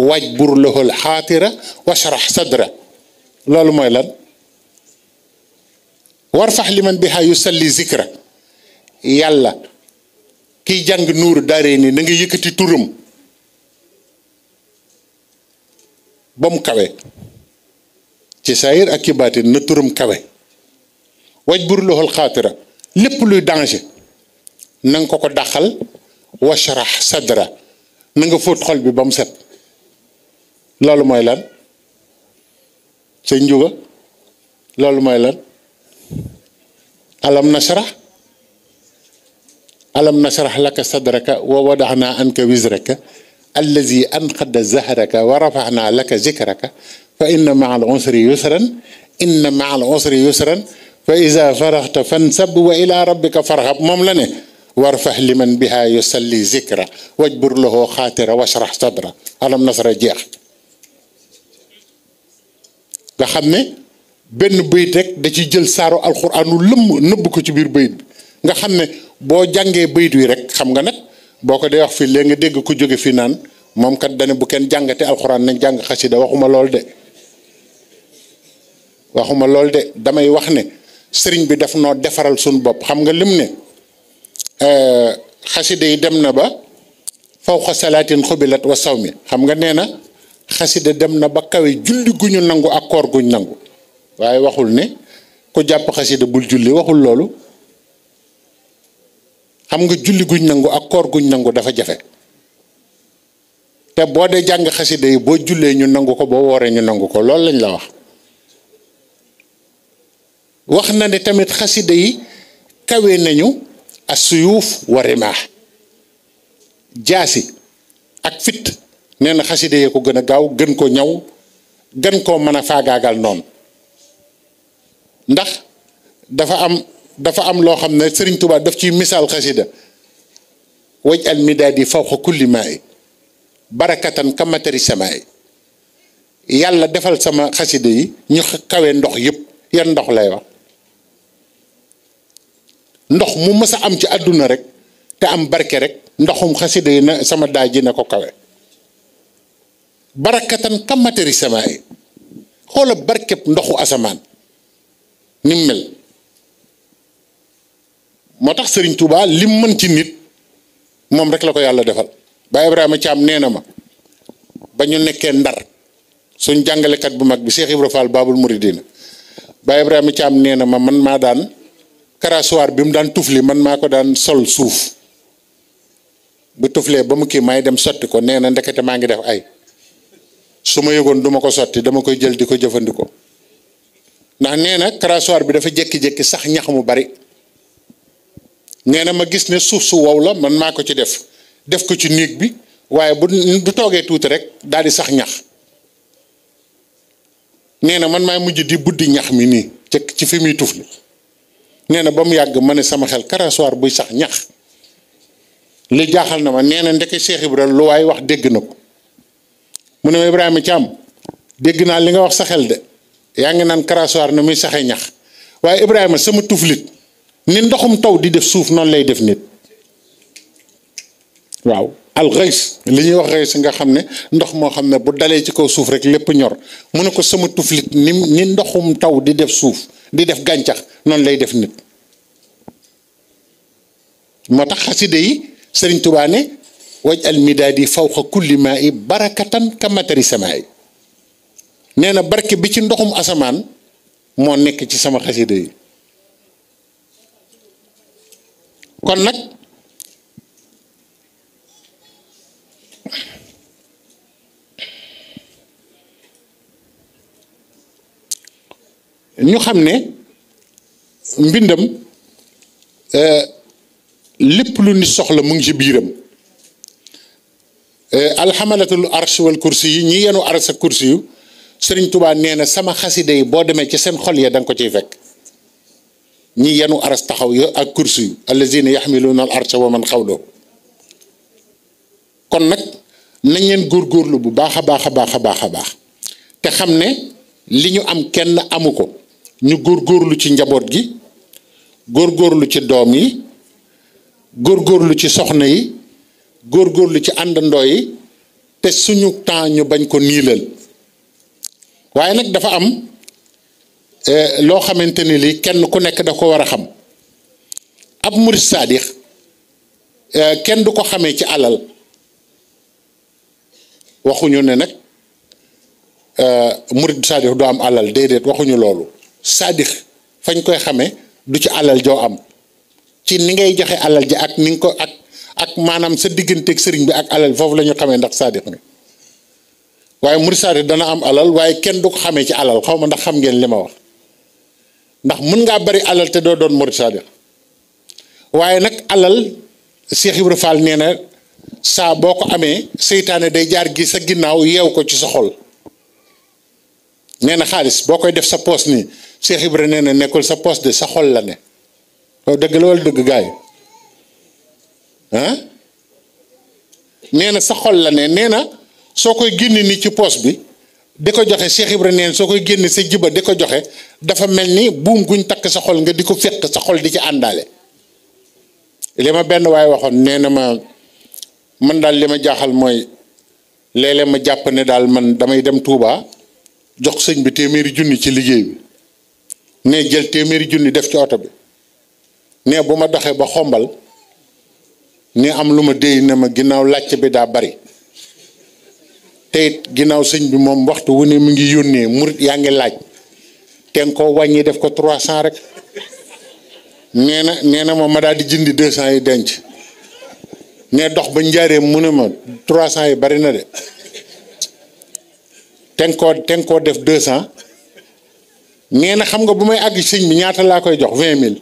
wajbur lahul xaatira wa sharax sadra loolu mooy lan warfax liman biha yusalli zikra yàlla kiy jàng nuuru daare ni na nga yëkkati turam ba mu kawe ci saayir ak ci baatin na turam kawe wajbur lahul xaatira lépp luy danger na nga ko dàqal washarax sadra na nga fóot xol bi ba mu set loolu mooy lan sëñ Njuga loolu mooy lan alam nashrah laka sadraka wa wadaxna anka wizraka allazi anqada zahraka wa rafaxna laka zikraka fa inna maa al usri yusran fa iza faraxta fansab wa ila rabbika farxab moom la ne warfax liman biha yusalli zikra wajbur lahu xaatira washrax sadra alam nasra jeex nga xam ne benn bayit rek da ci jël saaru alxuraanu lëmm nëbb ko ci biir bayit bi nga xam ne boo jàngee bayit wi rek xam nga nag boo ko dee wax fii léegi nga dégg ko jóge fi naan moom kat dane bu kenn jàngate alxuraan nañ jàng xasida waxuma lool de damay wax ne sëriñ bi daf noo defaral suñu bopp xam nga lim ne xasida yi dem na ba fawqa salaatin xubilat wa sawmi xam nga nee na xasida dem na ba kawe julli gu ñu nangu ak koor guñ nangu waaye waxul ne ku jàpp xasida bul julli waxul loolu xam nga julli guñ nangu ak koor guñ nangu dafa jafe te boo dee jàng xasida yi boo jullee ñu nangu ko boo wooree ñu nangu ko loolu lañ la wax na ne tamit xasida yi kawe nañu asuyuuf wa rimaax jaasi ak fit nee na xasida yi ko gën a gaaw gën ko ñaw gën koo mën a faagaagal noonu ndax dafa am loo xam ne Sëriñ Tuubaa daf ciy misaal xasida waj al midaadi fawqa kulli maay barakatan kamatari samaay yàlla defal sama xasida yi ñu kawe ndox yëpp yan ndox lay wax ndox mu mës a am ci àdduna rek te am barke rek ndoxum xasida yi na sama daaj ji na ko kawe barakatan kamatari samaay xoola barkeb ndoxu asamaan ni mu mel moo tax Sëriñ Tuubaa lim mën ci nit moom rek la ko yàlla defal. Baye Ibrahima Thiam nee na ma ba ñu nekkee Ndar suñ jàngalekat bu mag bi Cheikh Ibra Fall Babul Mouridina Baye Ibrahima Thiam nee na ma man maa daan karasoir bi mu daan tufli man maa ko daan sol suuf bu tuflee ba mu kii may dem sotti ko nee na ndekete maa ngi def ay su ma yëgoon du ma ko sotti dama koy jël di ko jëfandikoo ndax nee na karasoir bi dafa jékki-jékki sax ñax mu bari nee na ma gis ne suuf su wow la man maa ko ci def ko ci néeg bi waaye bu toogee tuuti rek daal di sax ñax nee na man maay mujj di buddi ñax mi nii ci fi muy tufli nee na ba mu yàgg ma ne sama xel karasoir buy sax ñax li jaaxal na ma nee na ndeke Cheikh Ibrahima lu waay wax dégg na ko mu ne ma Ibrahima Thiam dégg naa li nga wax sa xel de yaa ngi naan karasoir na muy saxee ñax waaye Ibrahima sama tuflit ni ndoxum taw di def suuf noonu lay def nit waaw alxays li ñuy wax xays nga xam ne ndox moo xam ne bu dalee ci kaw suuf rek lépp ñor mu ne ko sama tuflit ni ndoxum taw di def suuf di def gàncax noonu lay def nit moo tax xaside yi Sëriñ Tuubaa ne waj al midaadi fawqa kulli maa i barakatan ka matari samaa yi nee na barke bi ci ndoxum asamaan moo nekk ci sama xaside yi kon nag ñu xam ne mbindam lépp lu nit soxla mu ngi ci biiram alxamalatul arsh wal kursi yi ñi yenu arsh ak kursi yu Sëriñ Tuubaa nee na sama xasida yi boo demee ci seen xol ya da nga ko ciy fekk ñi yenu arsh taxaw yo ak kursi yu allazina yaxmiluuna al arsha wa man xawloo kon nag nañ leen góorgóorlu bu baax a baax a baax a baax a baax te xam ne li ñu am kenn amu ko ñu góorgóorlu ci njaboot gi góorgóorlu ci doom yi góorgóorlu ci soxna yi góorgóorlu ci àndandoo yi te suñu temps ñu bañ ko niilal waaye nag dafa am loo xamante ni lii kenn ku nekk da ko war a xam ab murid saadix kenn du ko xamee ci alal waxuñu ne nag murid saadix du am alal déedéet waxuñu loolu saadix fañ koy xamee du ci alal joo am ci ni ngay joxe alal ji ak ni nga ko ak maanaam sa digganteeg sëriñ bi ak alal foofu la ñu xamee ndax saadix nga waaye murid saadix dana am alal waaye kenn du ko xamee ci alal xaw ma ndax xam ngeen li ma wax ndax mun ngaa bari alal te doo doon murid saadix waaye nag alal Cheikh Ibra Fall nee na saa boo ko amee seytaane day jaar gi sa ginnaaw yeew ko ci sa xol nee na xaalis boo koy def sa poos nii Cheikh Ibra nee na nekkul sa poos de sa xol la ne waaw dëgg la wala dëgg gaay ah nee na sa xol la ne nee na soo koy génne nii ci poos bi di ko joxe Cheikh Ibra nee na soo koy génne sa jiba di ko joxe dafa mel ni buum guñ takk sa xol nga di ko fekk sa xol di ci àndaale li ma benn waaye waxoon nee na ma man daal li ma jaaxal mooy léeg-léeg ma jàpp ne daal man damay dem Touba jox sëñ bi téeméeri junni ci liggéey bi ne jël téeméeri junni def ci oto bi ne bu ma doxee ba xombal ne am lu ma déy ne ma ginnaaw làcc bi daa bari te it ginnaaw sëñ bi moom waxtu wu ne mu ngi yónnee murit yaa ngi laaj te nga koo wàññi def ko 300 rek nee na ma daal di jëndi 200 yi denc ne dox ba njaaree mu ne ma 300 yi bari na de te nga koo def 200 nee na xam nga bu may àgg sëñ bi ñaata laa koy jox 20 000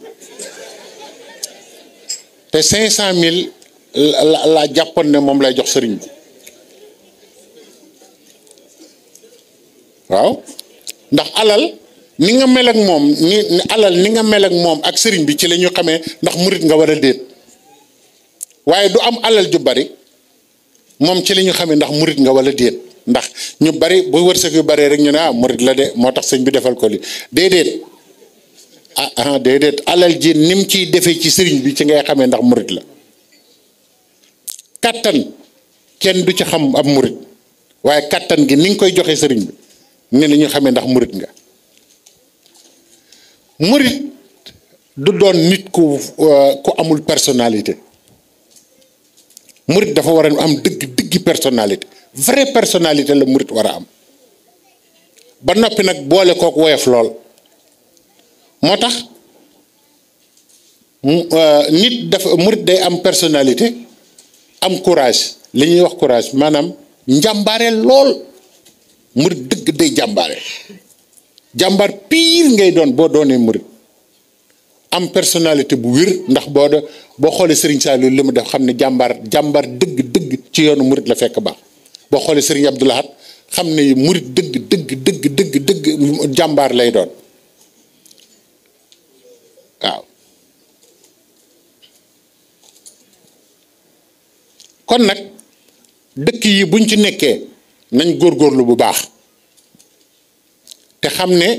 te 500 000 laa jàppoon ne moom lay jox sëriñ bi waaw ndax alal ni nga mel ak moom ni nga mel ak moom ak sëriñ bi ci la ñu xamee ndax murit nga war a déet waaye du am alal ju bari moom ci la ñu xamee ndax murit nga wala déet ndax ñu bari bu wërsëg yu bari rek ñu ne murit la de moo tax sëñ bi defal ko li déedéet déedéet alal ji nim ciy defee ci sëriñ bi ci ngay xamee ndax murit la kattan kenn du ci xam ab murit waaye kattan gi ni nga koy joxe sëriñ bi ne la ñu xamee ndax murit nga murit du doon nit ku amul personnalité murit dafa war a am dëgg personnalité vraie personnalité la murit war a am ba noppi nag boole kook woyof lool moo tax nit dafa murit day am personnalité am courage li ñuy wax courage maanaam njàmbaare lool murit dëgg day jàmbaare jàmbaar pire ngay doon boo doonee murit am personnalité bu wér ndax boo xoolee Serigne Saliou li mu def xam ne jàmbaar dëgg ci yoonu murit la fekk baax boo xoolee Serigne Abdou Lahad xam ne murit dëgg jàmbaar lay doon waaw kon nag dëkk yi buñ ci nekkee nañ góorgóorlu bu baax te xam ne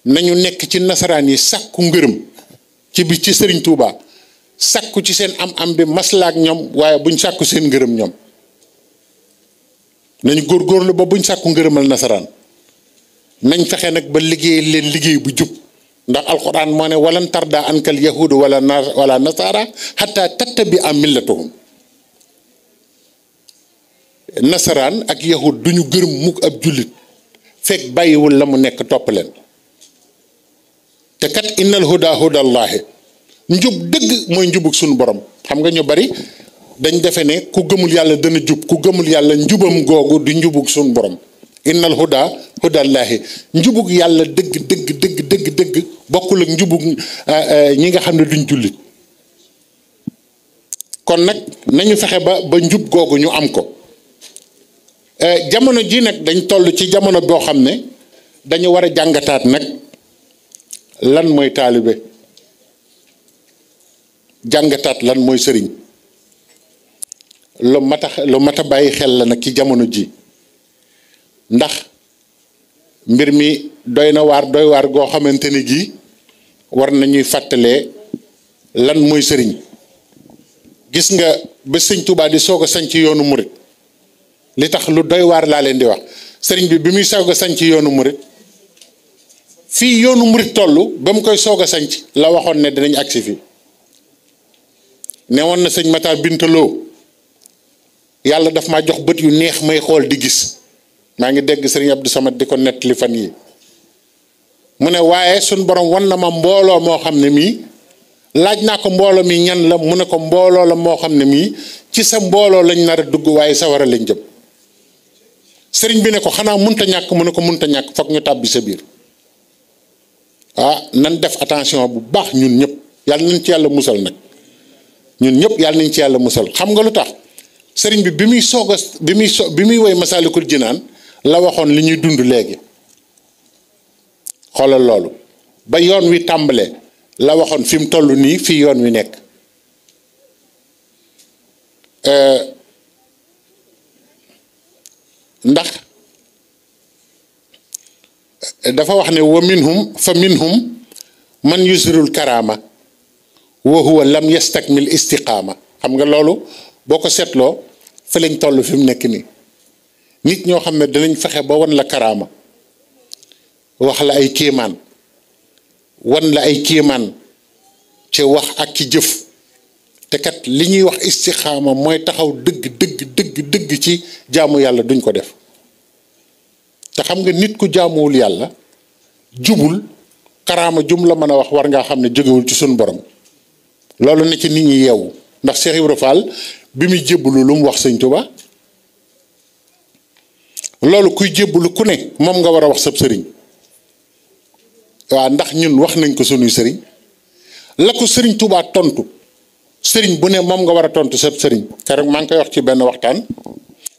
nañu nekk ci nasaraan yi sàkku ngërëm ci Serigne Touba sàkku ci seen am bi maslaak ñoom waaye buñ sàkku seen ngërëm ñoom nañ góorgóorlu ba buñ sàkku ngërëmal nasaraan nañ fexe nag ba liggéey leen liggéey bu jub ndax alxuraan moo ne walan tarda ankal yahudu wala nasara xataa tattabi am millatuhum nasaraan ak yahud duñu gërëm mukk ab jullit fekk bàyyiwul la mu nekk topp leen te kat innal huda hudallahi njub dëgg mooy njubug suñu borom xam nga ñu bari dañ defe ne ku gëmul yàlla dana jub ku gëmul yàlla njubam googu du njubug suñu borom innal huda hudallahi njubug yàlla dëgg bokkul ak njubug ñi nga xam ne duñ jullit kon nag nañu fexe ba njub googu ñu am ko jamono ji nag dañ toll ci jamono boo xam ne dañu war a jàngataat nag lan mooy taalibe jàngataat lan mooy sëriñ lu mat a bàyyi xel la nag ci jamono ji ndax mbir mi doy waar goo xamante ni gii war nañuy fàttalee lan mooy sëriñ gis nga ba sëñ Tuubaa di soog a sañ ci yoonu murit li tax lu doy waar laa leen di wax sëriñ bi muy soog a sañ ci yoonu murit fii yoonu murit toll ba mu koy soog a sanc la waxoon ne dinañ agsi fii ne woon na sëñ Matar Bintaloo yàlla daf maa jox bët yu neex may xool di gis maa ngi dégg sëriñ Abdou Samad di ko nettali fan yi mu ne waaye suñ borom wan na ma mbooloo moo xam ne mii laaj naa ko mbooloo mi ñan la mu ne ko mbooloo la moo xam ne mii ci sa mbooloo lañ nar a dugg waaye sawara lañ jëm sëriñ bi ne ko xanaa munta ñàkk mu ne ko munta ñàkk foog ñu tàbbi sa biir nan def attention bu baax ñun ñëpp yàlla nañ ci yàlla musal nag ñun ñëpp yàlla nañ ci yàlla musal xam nga lu tax sëriñ bi bi muy woy Masaalikul Jinaan la waxoon li ñuy dund léegi xoolal loolu ba yoon wi tàmbalee la waxoon fi mu toll nii fii yoon wi nekk ndax dafa wax ne wa minhum man yusirul karaama wa huwa lam yastakmil istiqaama xam nga loolu boo ko seetloo fa lañ toll fi mu nekk nii nit ñoo xam ne danañ fexe ba wan la karaama wax la ay kéemaan wan la ay kéemaan ci wax ak ci jëf te kat li ñuy wax istiqaama mooy taxaw dëgg ci jaamu yàlla duñ ko def te xam nga nit ku jaamuwul yàlla jubul karaama jum la mën a wax war ngaa xam ne jógewul ci suñu borom loolu ne ci nit ñi yeewu ndax Cheikh Ibra Fall bi muy jébbalu lu mu wax sëñ Tuba loolu kuy jébbalu ku ne moom nga war a wax sab sëriñ waaw ndax ñun wax nañ ko sunuy sëriñ la ko sëriñ Tuba tontu sëriñ bu ne moom nga war a tontu sab sëriñ keroog maa ngi koy wax ci benn waxtaan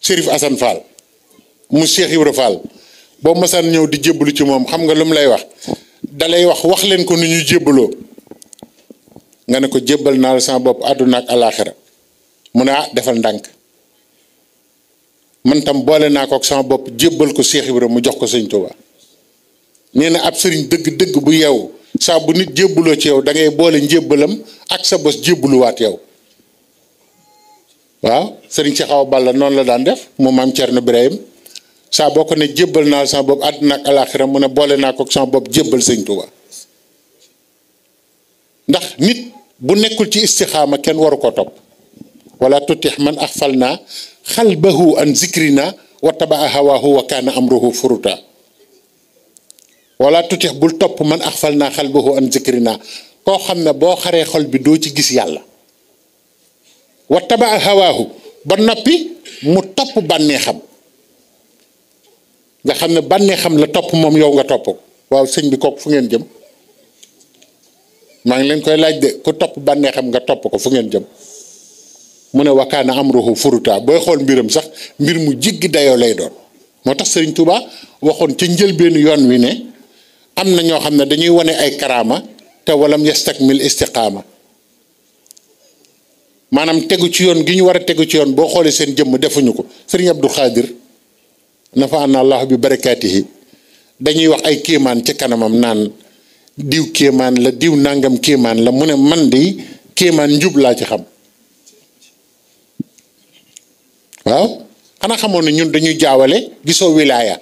Chérif Assane Fall mu Cheikh Ibra Fall boo masaan ñëw di jébbalu ci moom xam nga lu mu lay wax dalay wax leen ko ni ñu jébbaloo nga ne ko jébbal naa la sama bopp àdduna ak alaaxira mu ne defal ndànk man tam boole naa ko ak sama bopp jébbal ko Cheikh Ibra mu jox ko sëñ Tuubaa nee na ab sëriñ dëgg bu yeewu saa bu nit jébbaloo ci yow da ngay boole njébbalam ak sa bos jébbaluwaat yow waaw sëriñ Cheikh Awa Balla noonu la daan def mu maam Thierno Birahim saa boo ko ne jébbal naa la sama bopp àdduna ak alaaxira mu ne boole naa ko ak sama bopp jébbal sëñ Tuubaa ndax nit bu nekkul ci istixaama kenn waru ko topp wala tutix man axfalna xalbahu an zikrina wa tabaa hawaahu wa kaana amruhu furuta wala tutix bul topp man axfalna xalbahu an zikrina koo xam ne boo xaree xol bi doo ci gis yàlla wa tabaa hawaahu ba noppi mu topp bànneexam nga xam ne bànneexam la topp moom yow nga topp ko waaw sëñ bi kooku fu ngeen jëm maa ngi leen koy laaj de ku topp bànneexam nga topp ko fu ngeen jëm mu ne wakaana amruhu furuta booy xool mbiram sax mbir mu jiggi dayoo lay doon moo tax Sëriñ Tuuba waxoon ca njëlbeenu yoon wi ne am na ñoo xam ne dañuy wane ay karaama te walam yastakmil istiqaama maanaam tegu ci yoon gi ñu war a tegu ci yoon boo xoolee seen jëmm defuñu ko Sëriñ Abdou Khadir nafaana allah bi barakaatihi dañuy wax ay kéemaan ci kanamam naan diw kéemaan la diw nangam kéemaan la mu ne man de kéemaan njub laa ci xam waaw xanaa xamoon ne ñun dañuy jaawale gisoo wilaaya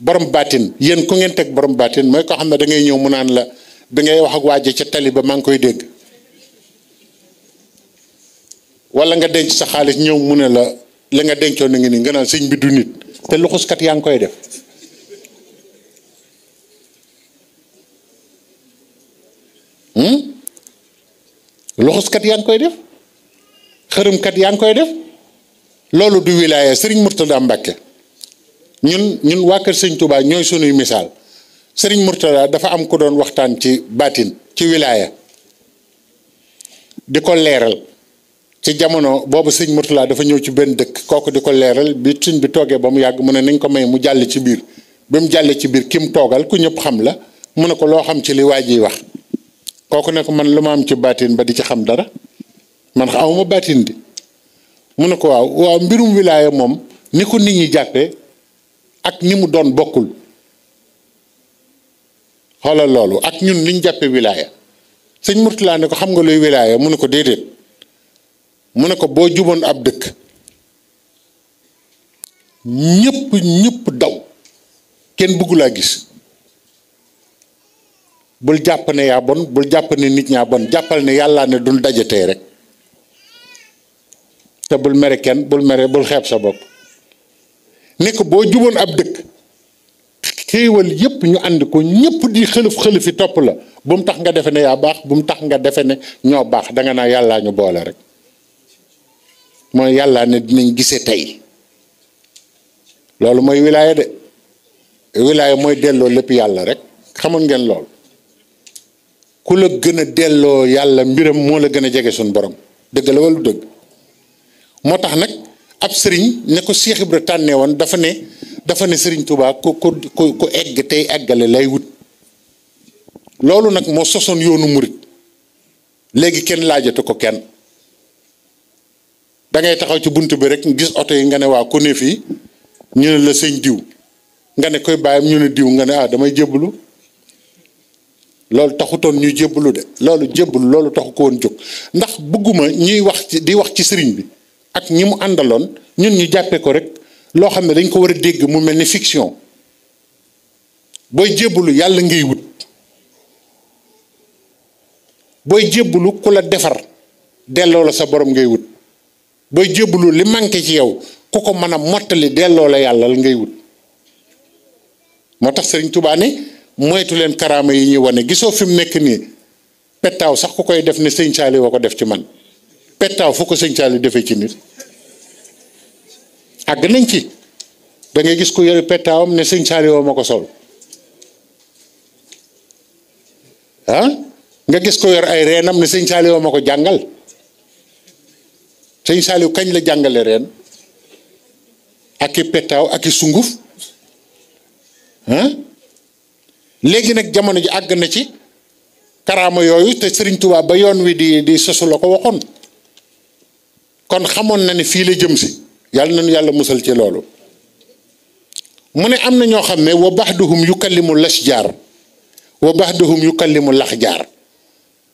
borom baatin yéen ku ngeen teg borom baatin mooy koo xam ne da ngay ñëw mu naan la da ngay wax ak waaje ca tali ba maa ngi koy dégg wala nga denc sa xaalis ñëw mu ne la nga dencoon na ngi ni nga naan sëñ bi du nit te luxuskat yaa ngi koy def luxuskat yaa ngi koy def xërëmkat yaa ngi koy def loolu du wilaaya Sëriñ Murtada Mbàkke ñun waa kër Sëñ Tuubaa ñooy sunuy misaal Sëriñ Murtada dafa am ko doon waxtaan ci baatin ci wilaaya di ko leeral ci jamono boobu Sëñ Murtada dafa ñëw ci benn dëkk kooku di ko leeral bi sëñ bi toogee ba mu yàgg mu ne nañ ko may mu jàll ci biir ba mu jàllee ci biir ki mu toogal ku ñëpp xam la mu ne ko loo xam ci li waa ji wax kooku ne ko man lu ma am ci baatin ba di ci xam dara man xamuma baatin di mu ne ko waaw mbirum wilaaya moom ni ko nit ñi jàppee ak ni mu doon bokkul xoolal loolu ak ñun liñ jàppee wilaaya sëñ Murtala ne ko xam nga luy wilaaya mu ne ko déedéet mu ne ko boo juboon ab dëkk ñëpp daw kenn bëggu laa gis bul jàpp ne yaa bon bul jàpp ne nit ñaa bon jàppal ne yàllaa ne dul dajatee rek te bul mere kenn bul xeeb sa bopp ne ko boo juboon ab dëkk xéewal yépp ñu ànd ko ñépp di xëlëfi topp la bu mu tax nga defe ne yaa baax bu mu tax nga defe ne ñoo baax danga naa yàllaa ñu boole rek mooy yàllaa ne dinañ gisee tey loolu mooy wilaaya de wilaaya mooy delloo lépp yàlla rek xamoon ngeen lool ku la gën a delloo yàlla mbiram moo la gën a jege suñu borom dëgg la wala dëgg moo tax nag ab sëriñ ne ko Cheikh Ibra tànnee woon dafa ne Sëriñ Tuubaa ku egg tey eggale lay wut loolu nag moo sosoon yoonu murit léegi kenn laajatu ko kenn da ngay taxaw ci bunt bi rek gis oto yi nga ne waa ku ne fii ñu ne la sëñ diw nga ne koy bàyyam ñu ne diw nga ne damay jébbalu loolu taxutoon ñuy jébbalu de loolu taxu ko woon jóg ndax bëgguma ñuy wax di wax ci sëriñ bi ak ñi mu àndaloon ñun ñu jàppee ko rek loo xam ne dañ ko war a dégg mu mel ni fiction booy jébbalu yàlla ngay wut booy jébbalu ku la defar delloo la sa borom ngay wut booy jébbalu li manqué ci yow ku ko mën a mottali delloo la yàlla ngay wut moo tax Sëriñ Tuubaa ne moytu leen karaama yi ñuy wane gisoo fi mu nekk nii pettaaw sax ku koy def ne sëñ Saali woo ko def ci man pettaaw fu ko sëñ Saali defee ci nit àgg nañ ci da ngay gis ku yore pettaawam ne sëñ Saali woo ma ko sol nga gis ko yor ay reenam ne sëñ Saali woo ma ko jàngal sëñ Saali kañ la jàngale reen ak i pettaaw ak i sunguf léegi nag jamono ji àgg na ci karaama yooyu te Sëriñ Tuubaa ba yoon wi di sosu la ko waxoon kon xamoon na ne fii la jëm si yàlla nañu yàlla musal ci loolu mu ne am na ñoo xam ne wa baxduhum yukallimu lasjaar wa baxduhum yukallimu laxjaar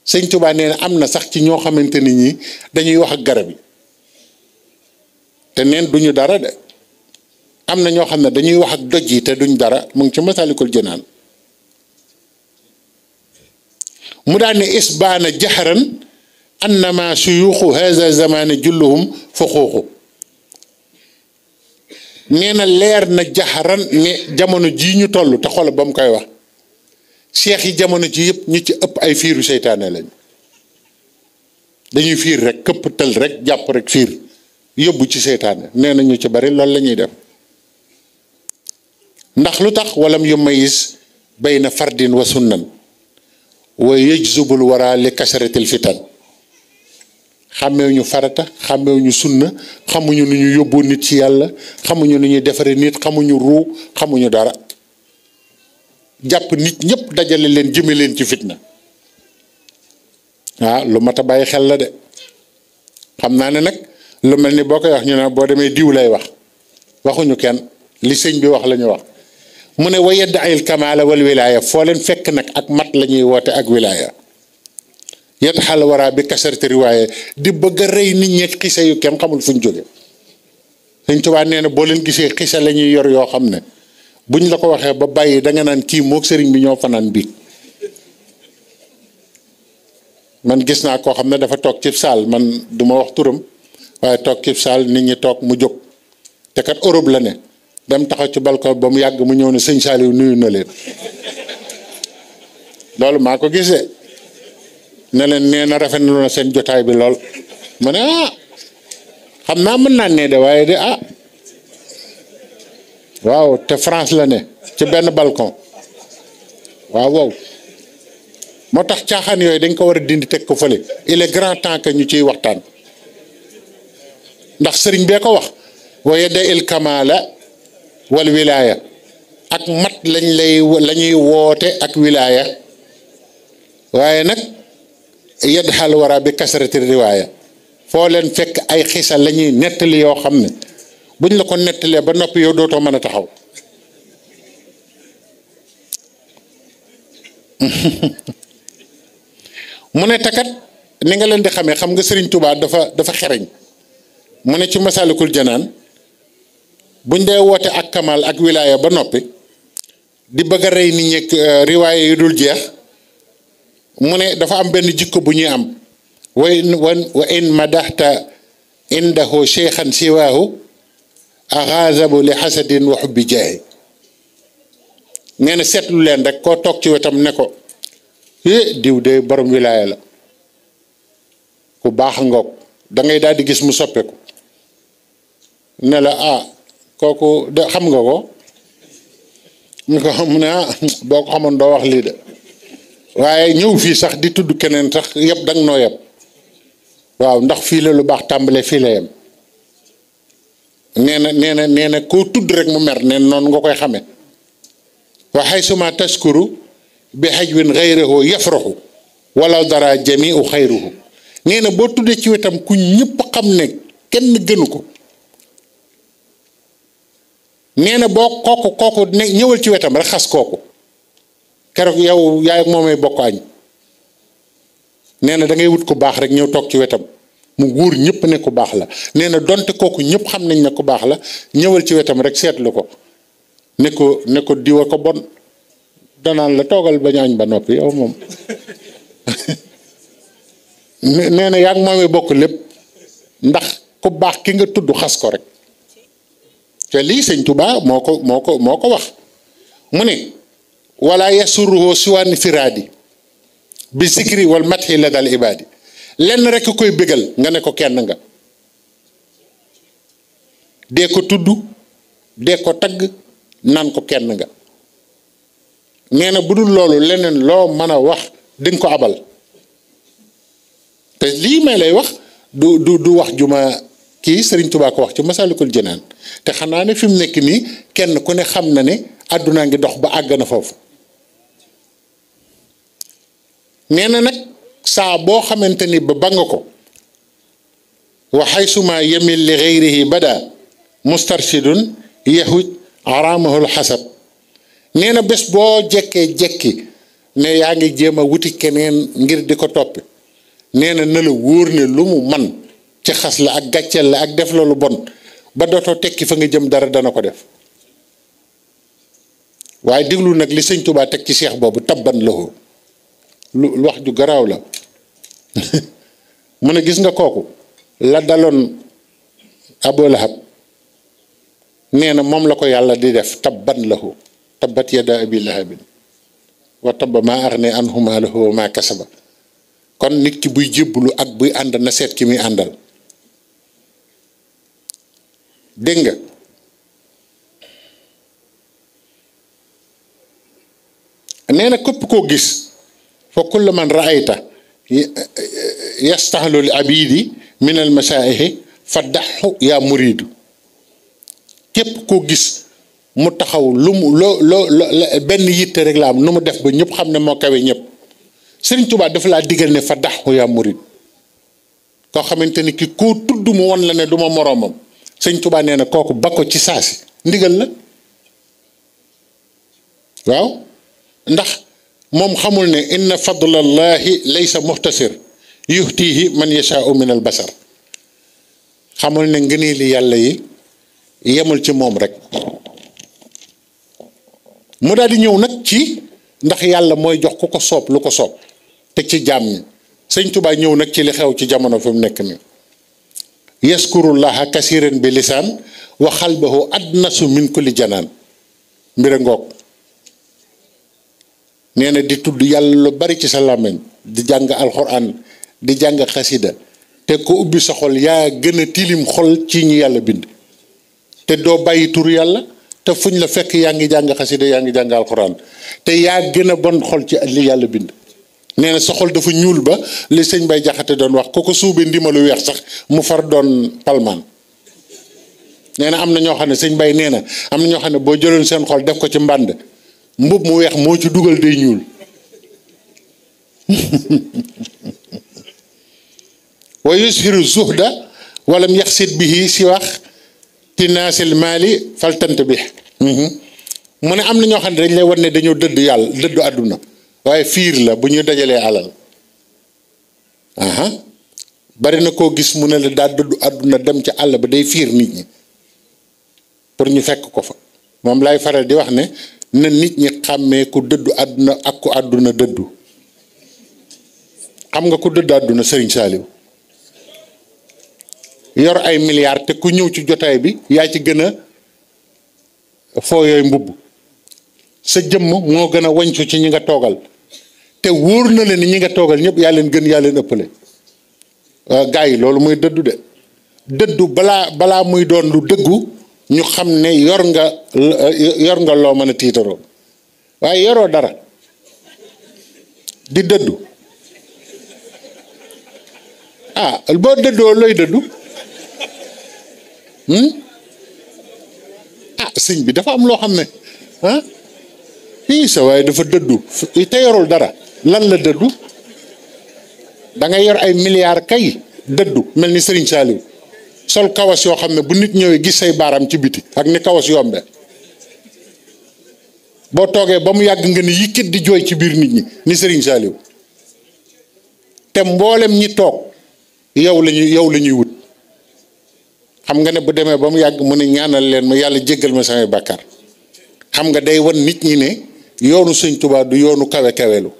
Sëriñ Tuubaa nee na am na sax ci ñoo xamante ni ñi dañuy wax ak garab yi te neen duñu dara de am na ñoo xam ne dañuy wax ak doj yi te duñ dara mu ngi ci Masaalikul Jinaan mu daan ne isbaana jaxaran annama suyuuxu haza zamani julluhum fuxuuxu nee na leer na jaxaran ne jamono jii ñu toll te xool ba mu koy wax cheikh yi jamono ji yëpp ñu ci ëpp ay fiiru seytaane lañ dañuy fiir rek këpp tël rek jàpp rek fiir yóbbu ci seytaane nee na ñu ci bari loolu la ñuy def ndax lu tax walam yumayis bayna fardin wa sunnan wa yajzubul wara li kasratil fitan xàmmeewuñu farata xàmmeewuñu sunna xamuñu nu ñu yóbbu nit ci yàlla xamuñu nu ñuy defare nit xamuñu ruu xamuñu dara jàpp nit ñëpp dajale leen jëme leen ci fitna lu mat a bàyyi xel la de xam naa ne nag lu mel ni boo koy wax ñu ne boo demee diw lay wax waxuñu kenn li sëñ bi wax la ñu wax mu ne wa yedd ayil kamaala wal wilaaya foo leen fekk nag ak mat la ñuy woote ak wilaaya yet xal waraa bi kasarti riwaaye di bëgg a rey nit ñi xisa yu kenn xamul fu ñu jóge Sëñ Tuubaa nee na boo leen gisee xisa la ñuy yor yoo xam ne buñ la ko waxee ba bàyyi danga naan kii moog sëriñ bi ñoo fanaan biig man gis naa koo xam ne dafa toog cib saal man duma wax turam waaye toog cib saal nit ñi toog mu jóg te kat Europe la ne dem taxaw ci balcon ba mu yàgg mu ñëw ne sëñ Saliou nuyu na leen loolu maa ko gisee ne leen nee na rafetlu na seen jotaay bi lool ma ne xam naa mën naa ne de waaye de waaw te France la ne ci benn balcon waaw moo tax caaxaan yooyu dañ ko war a dindi teg ko fële il est grand temps que ñu ciy waxtaan ndax sëriñ bee ko wax wa yedda il kamala wal wilaaya ak mat la ñuy woote ak wilaaya waaye nag yedd xal wara bi kasarati riwaaya foo leen fekk ay xisa la ñuy nettali yoo xam ne buñ la ko nettalee ba noppi yow dootoo mën a taxaw mu ne takat ni nga leen di xamee xam nga Sëriñ Tuubaa dafa xereñ mu ne ci Masaalikul Jinaan buñ dee woote ak kamal ak wilaaya ba noppi di bëgg a rey nit ñi riwaaya yu dul jeex mu ne dafa am benn jikko bu ñuy am wa in madaxta indahu cheikhan siwaahu axaazabu li xasadin wa xubbi jaahi nee na seetlu leen rek koo toog ci wetam ne ko diw de borom wilaaya la ku baax ngoog da ngay daal di gis mu soppeeku ne la kooku de xam nga ko mu ko xam ne boo ko xamoon doo wax lii de waaye ñëw fii sax di tudd keneen sax yëpp danga noo yëpp waaw ndax fii la lu baax tàmbalee fii la yem nee na koo tudd rek mu mer neen noonu nga koy xamee wa haysuma taskuru bi hajwin ghayrihi yafrahu walaw dara jamiu xayruhu nee na boo tuddee ci wetam ku ñëpp xam ne kenn gënu ko nee na boo kooku ne ñëwal ci wetam rek xas kooku keroog yow yaay ak moomay bokk añ nee na da ngay wut ku baax rek ñëw toog ci wetam mu wóor ñëpp ne ku baax la nee na donte kooku ñëpp xam nañ ne ku baax la ñëwal ci wetam rek seetlu ko ne ko diwa ko bon danaan la toogal bañ añ ba noppi yow moom nee na yaa ak moomay bokk lépp ndax ku baax ki nga tudd xas ko rek te lii Sëñ Tuubaa moo ko wax mu ne wala yasuruhu siwaan firaadi bi zikri wal mathi la dal ibaadi lenn rek koy bégal nga ne ko kenn nga dee ko tudd dee ko tagg naan ko kenn nga nee na bu dul loolu leneen loo mën a wax dinga ko abal te lii may lay wax du wax juma kii Sëriñ Tuubaa ko wax ci Masaalikul Jinaan te xanaa ne fi mu nekk nii kenn ku ne xam na ne àdduna ngi dox ba àgg na foofu nee na nag saa boo xamante ni ba nga ko wa haysuma yamil li ghayrihi bada mustarshidun yahuj aramahul xasab nee na bés boo jekki ne yaa ngi jéem a wuti keneen ngir di ko toppi nee na la wóor ne lu mu man ci xas la ak gàcceel la ak def la lu bon ba dootoo tekki fa nga jëm dara dana ko def waaye déglu nag li Sëñ Tuubaa teg ci seex boobu tabban lahu lu wax ju garaaw la mu ne gis nga kooku la daloon Abu Lahab nee na moom la ko yàlla di def tabban lahu tabbat yada abi lahabin wa tabba maa aghna anhu maaluhu wa maa kasaba kon nit ki buy jébbalu ak buy ànd na seet ki muy àndal dégg nga nee na képp koo gis fa kullu man raayta yastaxlu li abidi min al masaa'ihi fa daxu yaa muriidu képp koo gis mu taxaw lu mu loo benn yitte rek la am nu mu def ba ñëpp xam ne moo kawe ñëpp Sëriñ Tuubaa dafa laa digal ne fa daxu yaa murid koo xamante ni ki koo tudd mu won la ne du ma moroomam Sëriñ Tuubaa nee na kooku ba ko ci saasi ndigal la waaw ndax moom xamul ne inna fadlallahi laysa muxtasir yuhtihi man yashaau min al basar xamul ne ngëneeli yàlla yi yemul ci moom rek mu daal di ñëw nag ci ndax yàlla mooy jox ku ko soob lu ko soob te ci jaam ñi Sëñ Tuubaa ñëw nag ci li xew ci jamono fi mu nekk ni yaskurullaha kasiran bi lisaan wa xalbahu adnasu min kulli janaan mbir a ngoog nee na di tudd yàlla lu bari ci sa làmmiñ di jàng alxuraan di jàng xasida te ko ubbi sa xol yaa gën a tilim xol ci ñi yàlla bind te doo bàyyi tur yàlla te fuñ la fekk yaa ngi jàng xasida yaa ngi jàng alxuraan te yaa gën a bon xol ci li yàlla bind nee na sa xol dafa ñuul ba li sëñ Bay Jaxate doon wax ku ko suubee ndimalu weex sax mu far doon palmaan nee na am na ñoo xam ne sëñ Bay nee na am na ñoo xam ne boo jëloon seen xol def ko ci mbànd mbub mu weex moo ci dugal day ñuul wa yushiru zuhda walam yaxsit bihi si wax tinaasil maali faltant bi mu ne am na ñoo xam ne dañ lay wan ne dañoo dëdd yàlla dëddu àdduna waaye fiir la bu ñu dajalee alal bari na koo gis mu ne la daa dëddu àdduna dem ca àll ba day fiir nit ñi pour ñu fekk ko fa moom lay faral di wax ne na nit ñi xàmmee ku dëddu àdduna ak ku àdduna dëddu xam nga ku dëddu àdduna Sëriñ Saaliw yor ay milliards te ku ñëw ci jotaay bi yaa ci gën a foo yooyu mbubb sa jëmm moo gën a wañcu ci ñi nga toogal te wóor na leen ni ñi nga toogal ñëpp yaa leen gën yaa leen ëppale gars yi loolu mooy dëddu de dëddu balaa muy doon lu dëggu ñu xam ne yor nga loo mën a tiitaroo waaye yoroo dara di dëddu boo dëddoo looy dëddu sëñ bi dafa am loo xam ne sa waaye dafa dëddu te yorul dara lan la dëddu da nga yor ay milliards kay dëddu mel ni Sëriñ Saaliw sol kawas yoo xam ne bu nit ñëwee gis say baaraam ci biti ak ni kawas yombe boo toogee ba mu yàgg nga ni yikkit di jooy ci biir nit ñi ni Sëriñ Saaliw te mboolem ñi toog yow la ñuy wut xam nga ne bu demee ba mu yàgg mu ne ñaanal leen ma yàlla jéggal ma samay bàkkaar xam nga day wan nit ñi ne yoonu Sëñ Tuubaa du yoonu kawe-kawelu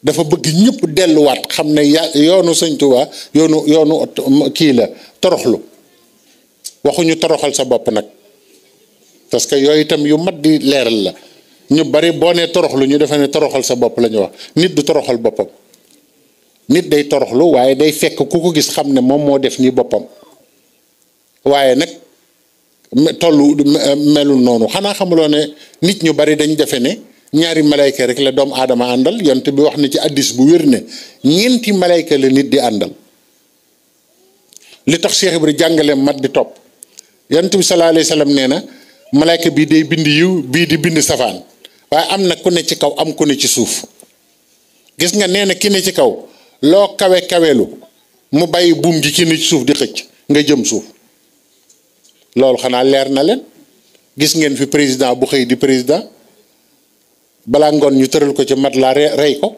dafa bëgg ñëpp delluwaat xam ne yoonu Sëñ Tuubaa yoonu kii la toroxlu waxuñu toroxal sa bopp nag parce que yooyu itam yu mat di leeral la ñu bari boo nee toroxlu ñu defe ne toroxal sa bopp la ñu wax nit du toroxal boppam nit day toroxlu waaye day fekk ku ko gis xam ne moom moo def nii boppam waaye nag tollu melul noonu xanaa xamuloo ne nit ñu bari dañ defe ne ñaari malayka rek la doomu aadama àndal yont bi wax na ci addis bu wér ne ñeenti malayka la nit di àndal li tax Cheikh Ibra jàngale mat di topp yont bi sallallahu alayhi wa sallam nee na malayka bii day bind yiw bii di bind safaan waaye am na ku ne ci kaw am ku ne ci suuf gis nga nee na ki ne ci kaw loo kawe kawelu mu bàyyi buum gi ki ne ci suuf di xëcc nga jëm suuf loolu xanaa leer na leen gis ngeen fi président bu xëy di président balaa ngoon ñu tëral ko ci mat laa rey ko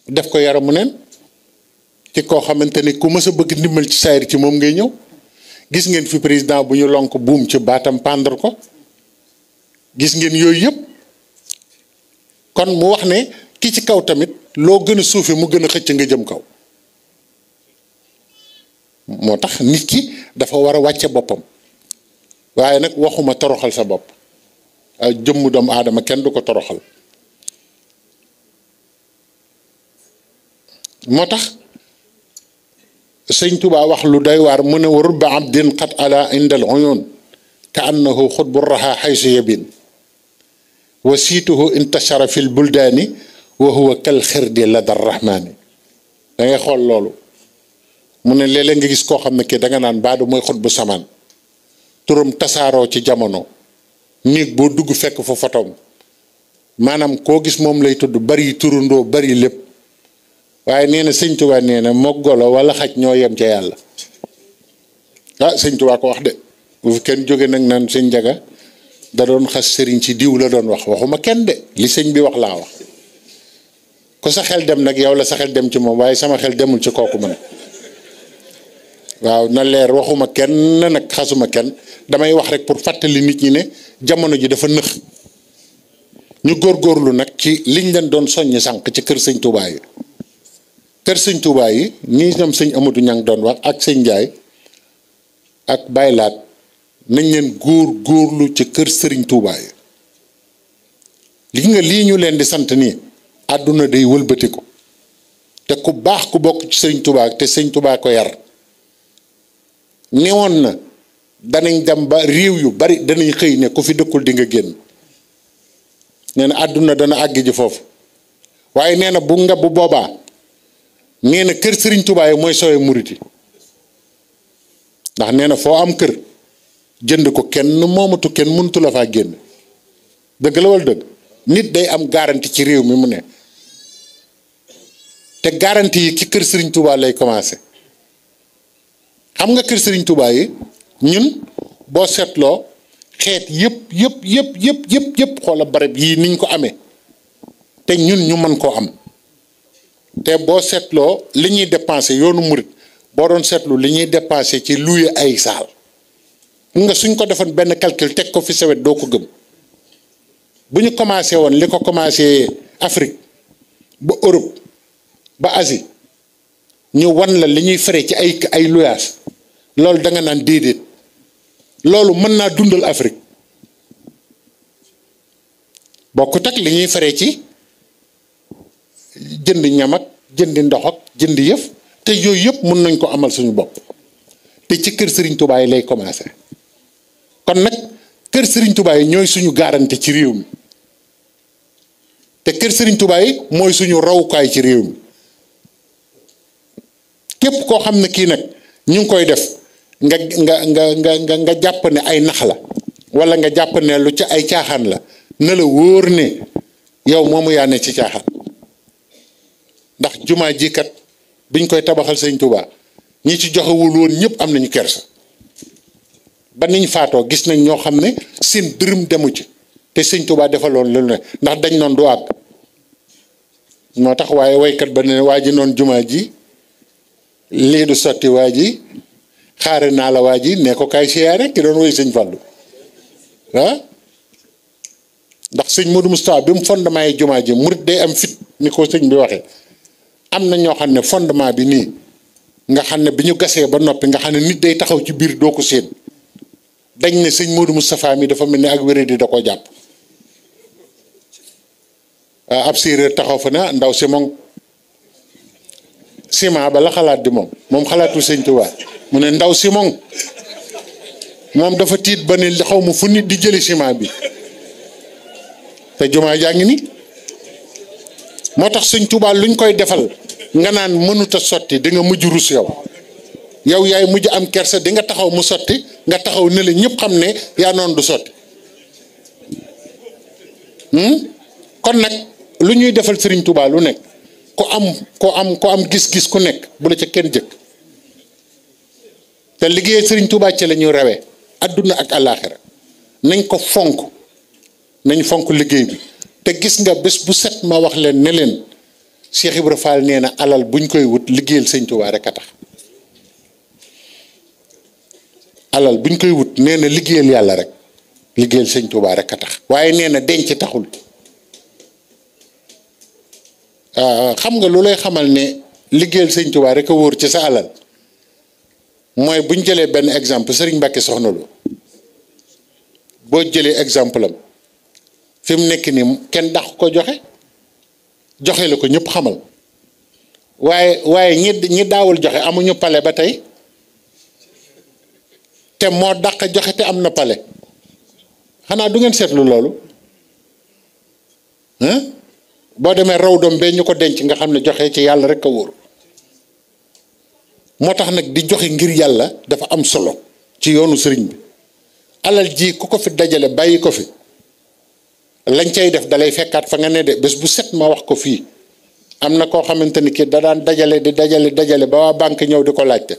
def ko yaramu neen ci koo xamante ni ku mës a bëgg ndimbal ci saayir ci moom ngay ñëw gis ngeen fi président bu ñu lonk buum ci baatam pendre ko gis ngeen yooyu yëpp kon mu wax ne ki ci kaw tamit loo gën a suufe mu gën a xëcc nga jëm kaw moo tax nit ki dafa war a wàcce boppam waaye nag waxuma toroxal sa bopp jëmmu doomu aadama kenn du ko toroxal moo tax sëñ Tuubaa wax lu doy waar mu ne wa rubba abdin qad ala indal uyun ka annahu xutbu raha xaysu yabin wa siituhu intashara fil buldaani wa huwa kal xirdi lada rahmaani da ngay xool loolu mu ne léeg-léeg nga gis koo xam ne kii da nga naan baadu mooy xutbu samaan turam tasaaroo ci jamono néeg boo dugg fekk fa fotoom maanaam koo gis moom lay tudd bari turundoo bari lépp waaye nee na sëñ Tuubaa nee na moog golo wala xaj ñoo yem ca yàlla ah sëñ Tuubaa ko wax de bu fi kenn jóge nag naan sëñ Njaga da doon xas sëriñ ci diw la doon wax waxuma kenn de li sëñ bi wax laa wax ko sa xel dem nag yow la sa xel dem ci moom waaye sama xel demul ci kooku man waaw na leer waxuma kenn nag xasuma kenn damay wax rek pour fàttali nit ñi ne jamono ji dafa nëx ñu góorgóorlu nag ci liñ leen doon soññ sànq ci kër sëñ Tuubaa yi kër sëñ Tuubaa yi nii ñoom sëñ Amadou Ñang doon wax ak sëñ Njaay ak baylaat nañ leen góorlu ci kër sëriñ Tuubaa yi li nga lii ñu leen di sant nii àdduna day wëlbati ko te ku baax ku bokk ci sëriñ Tuubaa te sëñ Tuubaa ko yar newoon na danañ dem ba réew yu bari danañ xëy ne ku fi dëkkul di nga génn nee na àdduna dana àgg ji foofu waaye nee na bu boobaa nee na kër sëriñ Tuubaa yi mooy soowe murit yi ndax nee na foo am kër jënd ko kenn moomatu kenn mëntu la faa génn dëgg la wala dëgg nit day am garantie ci réew mi mu ne te garantie yi ci kër sëriñ Tuubaa lay commencé xam nga kër sëriñ Tuubaa yi ñun boo seetloo xeet yëpp xoola barab yii niñ ko amee te ñun ñu mën koo am te boo seetloo li ñuy dépensé yoonu murit boo doon seetlu li ñuy dépensé ci luye ay saal nga suñ ko defoon benn calcul teg ko fi sawet doo ko gëm bu ñu commencé woon li ko commencé Afrique ba Europe ba Asie ñu wan la li ñuy fere ci ay luyaas loolu da nga naan déedéet loolu mën naa dundal Afrique bokkut ak li ñuy fere ci jënd ñam ak jëndi ndox ak jënd yëf te yooyu yëpp mën nañ ko amal suñu bopp te ci kër Serigne Touba yi lay commencé kon nag kër Serigne Touba yi ñooy suñu garantie ci réew mi te kër Serigne Touba yi mooy suñu rawukaay ci réew mi képp koo xam ne kii nag ñu ngi koy def nga jàpp ne ay nax la wala nga jàpp ne lu ca ay caaxaan la na la wóor ne yow moomu yaa ne ci caaxaan ndax jumaa ji kat biñ koy tabaxal sëñ Touba ñi ci joxewul woon ñëpp am nañu kersa ba niñ faatoo gis nañ ñoo xam ne seen dërëm demu ci te sëñ Touba defaloon lu ne ndax dañ noon du àgg moo tax waaye waykat ba ne waa ji noon jumaa ji lii du sotti waa ji xaare naa la waa ji ne ko kaay siyaare ki doon woy sëñ Fallu ah ndax sëñ Modou Moustapha bi mu fondement yi jumaa ji murit day am fit ni ko sëñ bi waxee am na ñoo xam ne fondement bi nii nga xam ne bi ñu gasee ba noppi nga xam ne nit day taxaw ci biir doo ko séen dañ ne sëñ Modou Moustapha mi dafa mel ni ak wéradi da ko jàpp ab séeréer taxaw fa na ndaw si moom ciment ba la xalaat di moom xalaatu sëñ Tuubaa mu ne ndaw si moom dafa tiit ba ne xaw ma fu nit di jëli ciment bi te jumaa jaa ngi ni moo tax sëñ Tuubaa luñ koy defal nga naan mënut a sotti di nga mujj rus yow yaay mujj am kersa di nga taxaw mu sotti nga taxaw ne la ñëpp xam ne yaa noonu du sotti kon nag lu ñuy defal sëriñ Tuubaa lu nekk ko am gis-gis ku nekk bu la ca kenn jëkk te liggéey sëriñ Tuubaa ci la ñuy rawee adduna ak àllaaxira nañ ko fonk nañ fonk liggéey bi te gis nga bés bu set ma wax leen ne leen Cheikh Ibra Fall nee na alal buñ koy wut liggéeyal sëñ Tuubaa rek a tax alal buñ koy wut nee na liggéeyal yàlla rek liggéeyal sëñ Tuubaa rek a tax waaye nee na denc taxul xam nga lu lay xamal ne liggéeyal sëñ Tuubaa rek a wóor ci sa alal mooy bu ñu jëlee benn exemple Serigne Mbacke Soxna Lo boo jëlee exemple am fi mu nekk nii kenn dàq ko joxe la ko ñëpp xamal waaye ñi daawul joxe amuñu pale ba tey te moo dàq joxe te am na pale xanaa du ngeen seetlu loolu boo demee raw doom bee ñu ko denc nga xam ne joxe ci yàlla rek a wóor moo tax nag di joxe ngir yàlla dafa am solo ci yoonu sëriñ bi alal ji ku ko fi dajale bàyyi ko fi lañ cay def dalay fekkaat fa nga ne de bés bu set ma wax ko fii am na koo xamante ni kii da daan dajale di dajale ba waa banque ñëw di ko laajte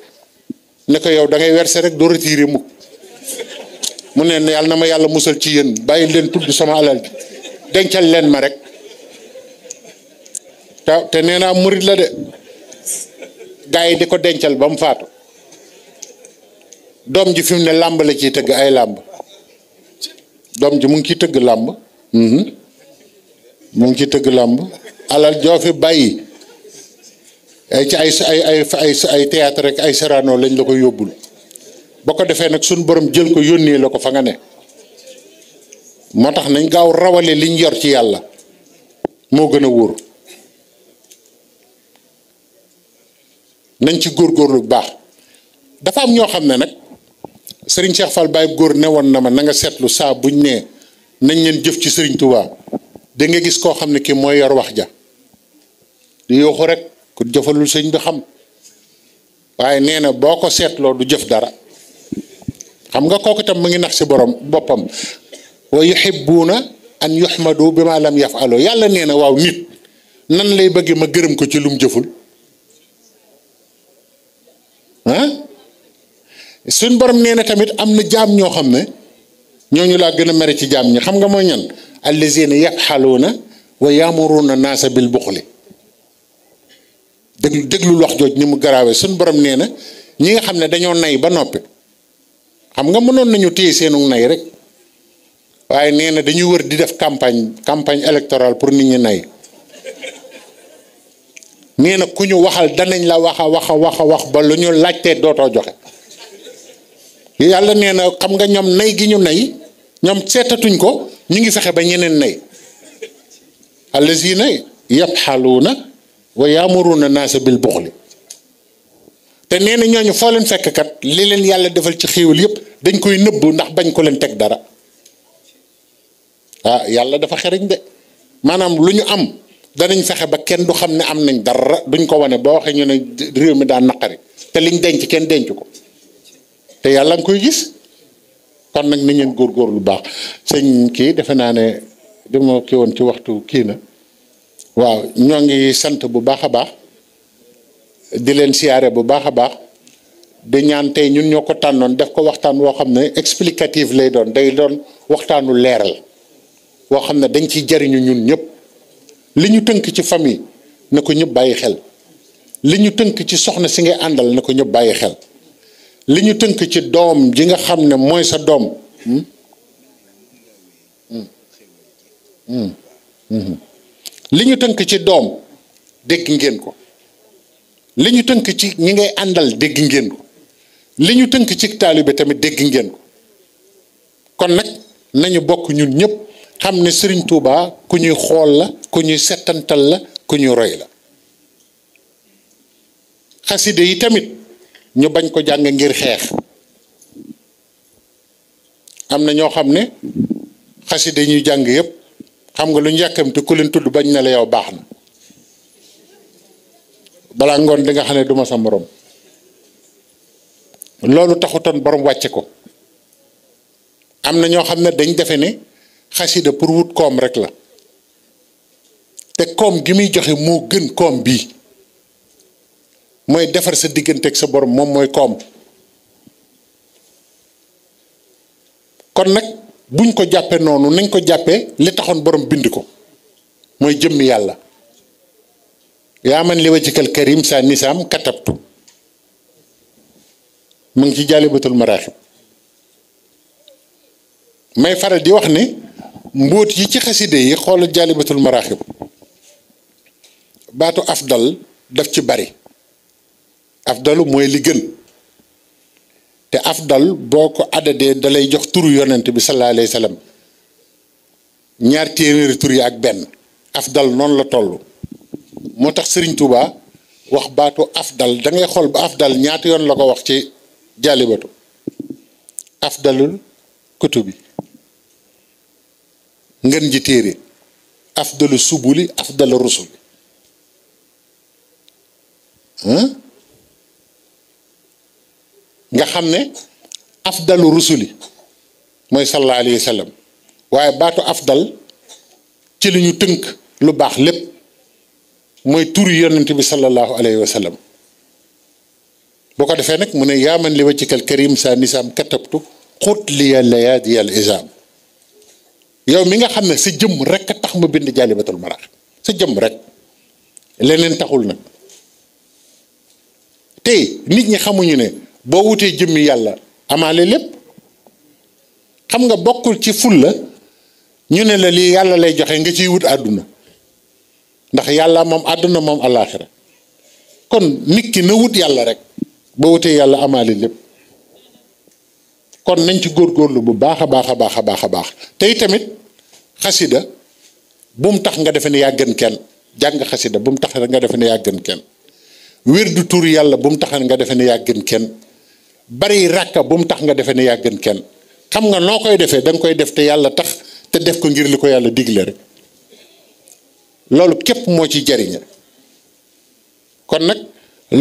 ne ko yow da ngay verser rek doo retiré mukk mu ne yàlla na ma yàlla musal ci yéen bàyyi leen tudd sama alal ji dencal leen ma rek te nee naa murit la de gaa yi di ko dencal ba mu faatu doom ji fi mu ne làmb la ciy tëgg ay làmb doom ji mu ngi ciy tëgg làmb mu ngi ciy tëgg làmb alal joo fi bàyyi ay ci ay théâtre rek ay Sorano lañ la ko yóbbul ba ko defee nag suñ borom jël ko yónnee la ko fa nga ne moo tax nañ gaaw rawale liñ yor ci yàlla moo gën a wóor nañ ci góorgóorlu bu baax dafa am ñoo xam ne nag Serigne Cheikh Fall Baye góor ne woon na ma na nga seetlu saa buñ nee nañ leen jëf ci Serigne Touba da nga gis koo xam ne kii mooy yor wax ja di yooxu rek ku jëfalul sëñ bi xam waaye nee na boo ko seetloo du jëf dara xam nga kooku tam mu ngi nax si boppam wa yuhibbuuna an yuhmadu bi ma lam yafalu yàlla nee na waaw nit nan lay bëgg ma gërëm ko ci lum jëful suñ borom nee na tamit am na jaam ñoo xam ne ñooñu laa gën a mere ci jaam ñi xam nga mooy ñan allazina yafxaluuna wa yamuruna naasa bil buxli déglul wax jooj ni mu garaawee suñ borom nee na ñi nga xam ne dañoo nay ba noppi xam nga mënoon nañu téye seenu nay rek waaye nee na dañuy wër di def campagne électorale pour nit ñi nay nee na ku ñu waxal danañ la wax ba lu ñu laajtee dootoo joxe yàlla nee na xam nga ñoom nay gi ñu nay ñoom seetatuñ ko ñu ngi fexe ba ñeneen nay allazina yabxaluuna wa yamuruna naasa bil buxli te nee na ñooñu foo leen fekk kat li leen yàlla defal ci xéewal yépp dañ koy nëbb ndax bañ ko leen teg dara yàlla dafa xeriñ de maanaam lu ñu am danañ fexe ba kenn du xam ne am nañ dara duñ ko wane boo waxee ñu ne réew mi daa naqari te liñ denc kenn denc ko te yàlla nga koy gis kon nag ni ngeen góorgóor lu baax sëñ kii defe naa ne dama kii woon ci waxtu kii na waaw ñoo ngi sant bu baax a baax di leen siyaare bu baax a baax di ñaan tey ñun ñoo ko tànnoon def ko waxtaan woo xam ne explicatif lay doon day doon waxtaanu leeral woo xam ne dañ ciy jariñu ñun ñëpp li ñu tënk ci famille na ko ñëpp bàyyi xel li ñu tënk ci soxna si ngay àndal na ko ñëpp bàyyi xel li ñu tënk ci doom ji nga xam ne mooy sa doom li ñu tënk ci doom dégg ngeen ko li ñu tënk ci ñi ngay àndal dégg ngeen ko li ñu tënk ci taalibe tamit dégg ngeen ko kon nag nañu bokk ñun ñëpp xam ne Serigne Touba ku ñuy xool la ku ñuy settantal la ku ñuy roy la xaside yi tamit ñu bañ ko jàng ngir xeex am na ñoo xam ne xaside ñuy jàng yépp xam nga lu ñu yàkkamte ku leen tudd bañ na la yow baax na balaa ngoon di nga xam ne duma sa morom loolu taxutoon borom wàcce ko am na ñoo xam ne dañ defe ne xasida pour wut koom rek la te koom gi muy joxe moo gën koom bii mooy defar sa digganteeg sa borom moom mooy koom kon nag buñ ko jàppee noonu nañ ko jàppee li taxoon borom bind ko mooy jëmmi yàlla yaa man li wajhikal karim sa nisaam katabtu mu ngi ci jaalibatul maraaxib may faral di wax ne mbóot yi ci xaside yi xoolal jaalibatul maraaxib baatu afdal daf ci bari afdalu mooy li gën te afdal boo ko addadee dalay jox turu yonent bi sallallahu alayhi wa sallam ñaar téeméeri tur yi ak benn afdal noonu la toll moo tax Sëriñ Tuuba wax baatu afdal da ngay xool ba afdal ñaata yoon la ko wax ci jaalibatu afdalul kutubi ngën ji téere afdalu subuli afdalu rusuli nga xam ne afdalu rusuli mooy sallallahu alayhi wa sallam waaye baatu afdal ci li ñu tënk lu baax lépp mooy turu yonent bi sallallahu alayhi wa sallam boo ko defee nag mu ne yaaman li waccikal karim sa nisaam katabtu xut liya layaadi al isaam yow mi nga xam ne sa jëmm rek a tax ma bind jaalibatul maraax sa jëmm rek leneen taxul nag tey nit ñi xamuñu ne boo wutee jëmmi yàlla amaale lépp xam nga bokkul ci ful la ñu ne la lii yàlla lay joxe nga ciy wut àdduna ndax yàlla moom àdduna moom alaaxira kon nit ki na wut yàlla rek boo wutee yàlla amaale lépp kon nañ ci góorgóorlu bu baax a baax a baax a baax a baax tey tamit xasida bu mu tax nga defe ne yaa gën kenn jàng xasida bu mu tax nga defe ne yaa gën kenn wér du tur yàlla bu mu tax nga defe ne yaa gën kenn bari ràkka bu mu tax nga defe ne yaa gën kenn xam nga noo koy defee da nga koy def te yàlla tax te def ko ngir li ko yàlla digle rek loolu képp moo ci jariñe kon nag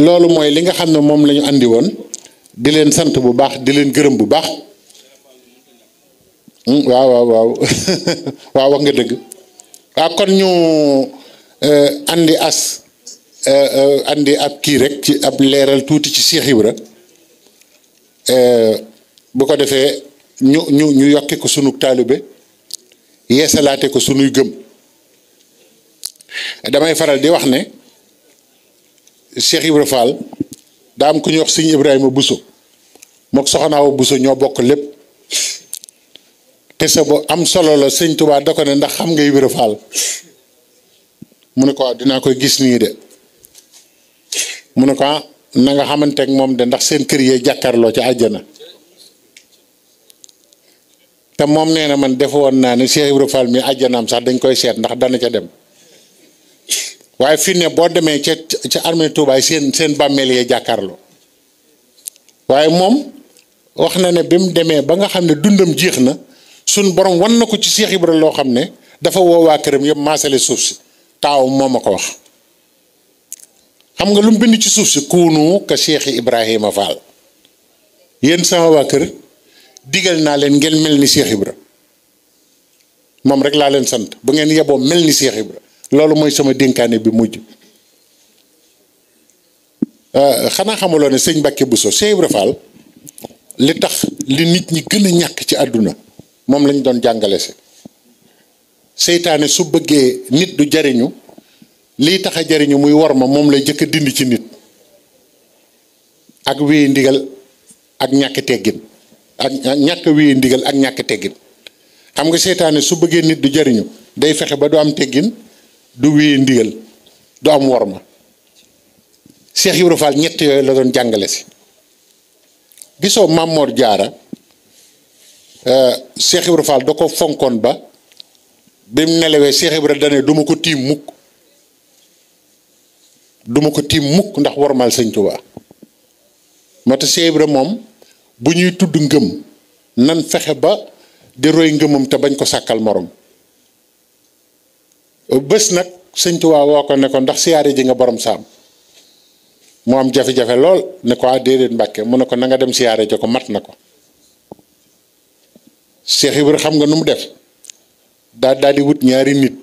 loolu mooy li nga xam ne moom la ñu andi woon di leen sant bu baax di leen gërëm bu baax waaw waaw waaw waaw wax nga dëgg waaw kon ñu andi andi ab kii rek ci ab leeral tuuti ci Cheikh Ibra bu ko defee ñu yokke ko sunu taalibe yeesalaate ko sunuy gëm damay faral di wax ne Cheikh Ibra Fall daa am ku ñuy wax sëñ Ibrahima Bousso mook soxnaawa Bousso ñoo bokk lépp te sa bu am solo la sëñ Tuubaa da ko ne ndax xam nga Ibra Fall mu ne ko dinaa koy gis nii de mu ne ko na nga xamanteeg moom de ndax seen kër yee jàkkaarloo ci àjjana te moom nee na man defe woon naa ne Cheikh Ibra Fall mi àjjanaam sax dañ koy seet ndax dana ca dem waaye fii ne boo demee ca armée Touba seen bàmmeel yee jàkkaarloo waaye moom wax na ne bi mu demee ba nga xam ne dundam jeex na suñ borom wan na ko ci Cheikh Ibra loo xam ne dafa woo waa këram yëpp maasale suuf si taaw moo ma ko wax xam nga lu mu bind ci suuf si kuunu ka Cheikh Ibrahima Fall yéen sama waa kër digal naa leen ngeen mel ni Cheikh Ibra moom rek laa leen sant bu ngeen yeboo mel ni Cheikh Ibra loolu mooy sama dénkaane bi mujj xanaa xamuloo ne sëñ Mbàkke Bousso Cheikh Ibra Fall li tax li nit ñi gën a ñàkk ci àdduna moom lañ doon jàngale si seytaane su bëggee nit du jariñu lii tax a jariñu muy war ma moom lay jëkk a dindi ci nit ak wéy ndigal ak ñàkk teggin ak ñàkk wéy ndigal ak ñàkk teggin xam nga seytaane su bëggee nit du jariñu day fexe ba du am teggin du wéy ndigal du am war ma Cheikh Ibra Fall ñett yooyu la doon jàngale si gisoo Mamor Jaara Cheikh Ibra Fall da ko fonkoon ba bi mu nelawee Cheikh Ibra dane duma ko tiim mukk ndax wormal sëñ Tuubaa moo tax Cheikh Ibra moom bu ñuy tudd ngëm nan fexe ba di roy ngëmam te bañ ko sàkkal morom bés nag sëñ Tuubaa woo ko ne ko ndax siyaare ji nga borom saam moo am jafe-jafe lool ne ko déedéet Mbàkke mu ne ko na nga dem siyaare ji ko mat na ko Cheikh Ibra xam nga nu mu def daal di wut ñaari nit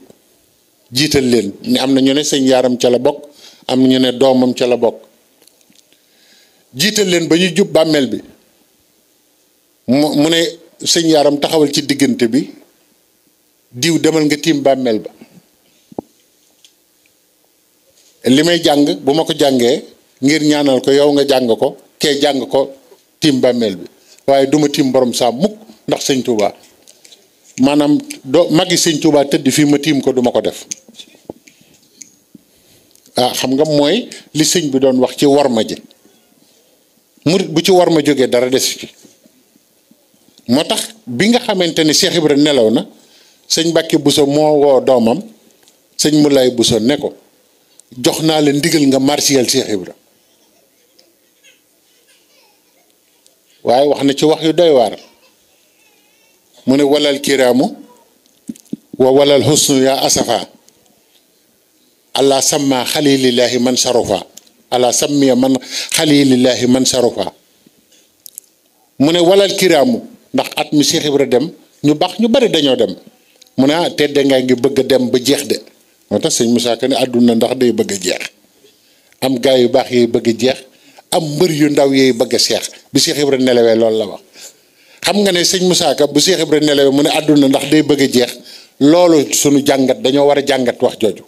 jiital leen ni am na ñu ne sëñ yaaram ca la bokk am ñu ne doomam ca la bokk jiital leen ba ñu jub bàmmeel bi mu ne sëñ yaaram taxawal ci diggante bi diw demal nga tiim bàmmeel ba li may jàng bu ma ko jàngee ngir ñaanal ko yow nga jàng ko kee jàng ko tiim bàmmeel bi waaye duma tiim borom saa mukk ndax sëñ Touba maanaam magi sëñ Touba tëdd fii ma tiim ko duma ko def xam nga mooy li sëñ bi doon wax ci worma ji murit bu ci war ma jógee dara des ci moo tax bi nga xamante ne Cheikh Ibra nelaw na sëñ Mbàkke Buso moo woo doomam sëñ Moulay Buso ne ko jox naa la ndigal nga marsiyal Cheikh Ibra waaye wax na ci wax yu doy waar mu ne walal kiraamu wa walal husnu yaa asafa allah samma xalilillahi man sarufa allah sammiya man xalilillahi man sarufa mu ne walal kiraamu ndax at mi Cheikh Ibra dem ñu baax ñu bari dañoo dem mu ne tedde nga ngi bëgg a dem ba jeex de moo tax sëñ Moussa Ka ne àdduna ndax day bëgg a jeex am gaa yu baax yooyu bëgg a jeex am mbër yu ndaw yooyu bëgg a seex bi Cheikh Ibra nelawee loolu la wax xam nga ne sëñ Moussa Ka bu Cheikh Ibra nelawee mu ne àdduna ndax day bëgg a jeex loolu sunu jàngat dañoo war a jàngat wax jooju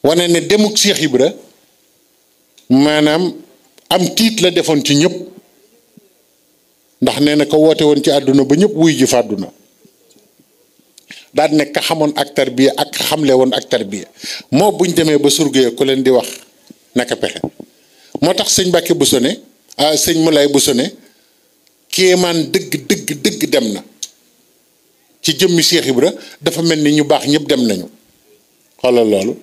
wane ne demuk Cheikh Ibra maanaam am tiit la defoon ci ñëpp ndax nee na ko woote woon ci àdduna ba ñëpp wuy ji fa àdduna daal nekk ka xamoon ak tarbiya ak xamle woon ak tarbiya moo buñ demee ba surgee ku leen di wax naka pexe moo tax sëñ Mbàkke Buso ne sëñ Moulay Buso ne kéemaan dëgg dem na ci jëmmi Cheikh Ibra dafa mel ni ñu baax ñëpp dem nañu xoolal loolu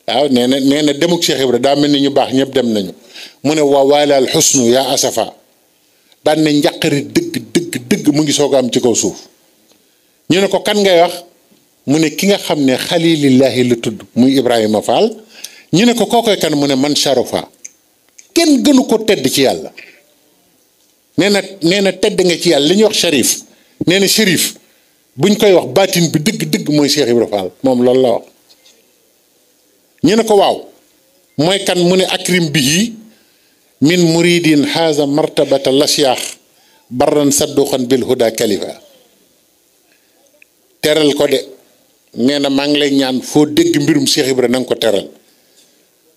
waaw nee na demuk Cheikh Ibra daa mel ni ñu baax ñëpp dem nañu mu ne waa waalaal xusnu yaa asafa daan ne njàqari dëgg mu ngi soog a am ci kaw suuf ñu ne ko kan ngay wax mu ne ki nga xam ne xalilillahi la tudd muy Ibrahima Fall ñu ne ko kookoy kan mu ne man sharufa kenn gënu ko tedd ci yàlla nee na tedd nga ci yàlla li ñuy wax sharif nee na shérif buñ koy wax baatin bi dëgg mooy Cheikh Ibra Fall moom loolu la wax ñu ne ko waaw mooy kan mu ne akrim bihi min muridin haza martabata lasyax barran sadduxan bil huda kalifa teral ko de nee na maa ngi lay ñaan foo dégg mbirum Cheikh Ibra na nga ko teral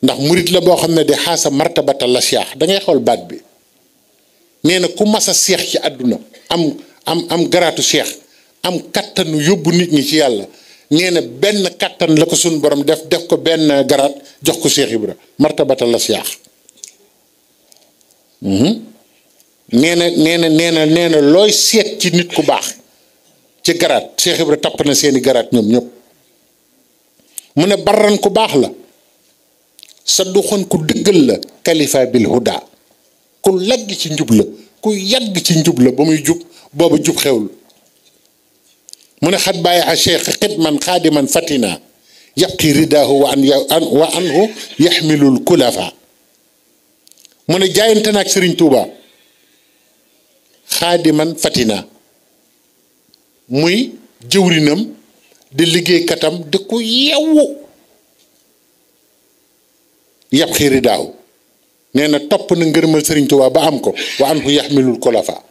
ndax murid la boo xam ne de xaasa martabata lasyax da ngay xool baat bi nee na ku mas a seex ci àdduna am garaatu seex am kattanu yóbbu nit ñi ci yàlla nee na benn kattan la ko suñ borom def ko benn garaat jox ko Cheikh Ibra martabata lasyax nee na looy seet ci nit ku baax ci garaat Cheikh Ibra tapp na seeni garaat ñoom ñëpp mu ne barran ku baax la sa duxoon ku dëggal la kalifa bil huda ku lagg ci njub la ku yàgg ci njub la ba muy jub booba jub xewul mu ne xat bàyyi a cheikh xidman xaadiman fatina yabqi ridaahu wa anhu yaxmilul kulafa mu ne jaayante naag Sëriñ Tuuba xaadiman fatina muy jëwrinam di liggéeykatam di ko yewwu yabqi ridaahu nee na topp na ngërëmal Sëriñ Tuuba ba am ko wa anhu yaxmilul kulafa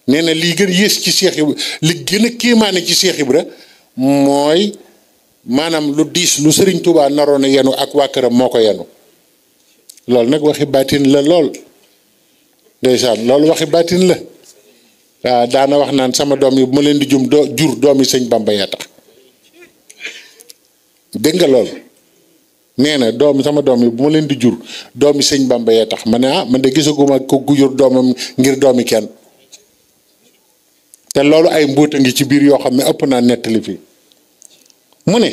nee na lii gën yées ci Cheikh Ibra li gën a kéemaane ci Cheikh Ibra mooy maanaam lu diis lu Sëriñ Tuuba naroon a yenu ak waa këram moo ko yenu loolu nag waxi baatin la lool ndeysaan loolu waxi baatin la waaw daana wax naan sama doom yi bu ma leen di jur doomi sëñ Bamba ya tax dégg nga loolu nee na sama doom yi bu ma leen di jur doomi sëñ Bamba ya tax ma ne man de gisaguma ko gu jur doomam ngir doomi kenn te loolu ay mbuuta ngi ci biir yoo xam ne ëpp naa nettali fii mu ne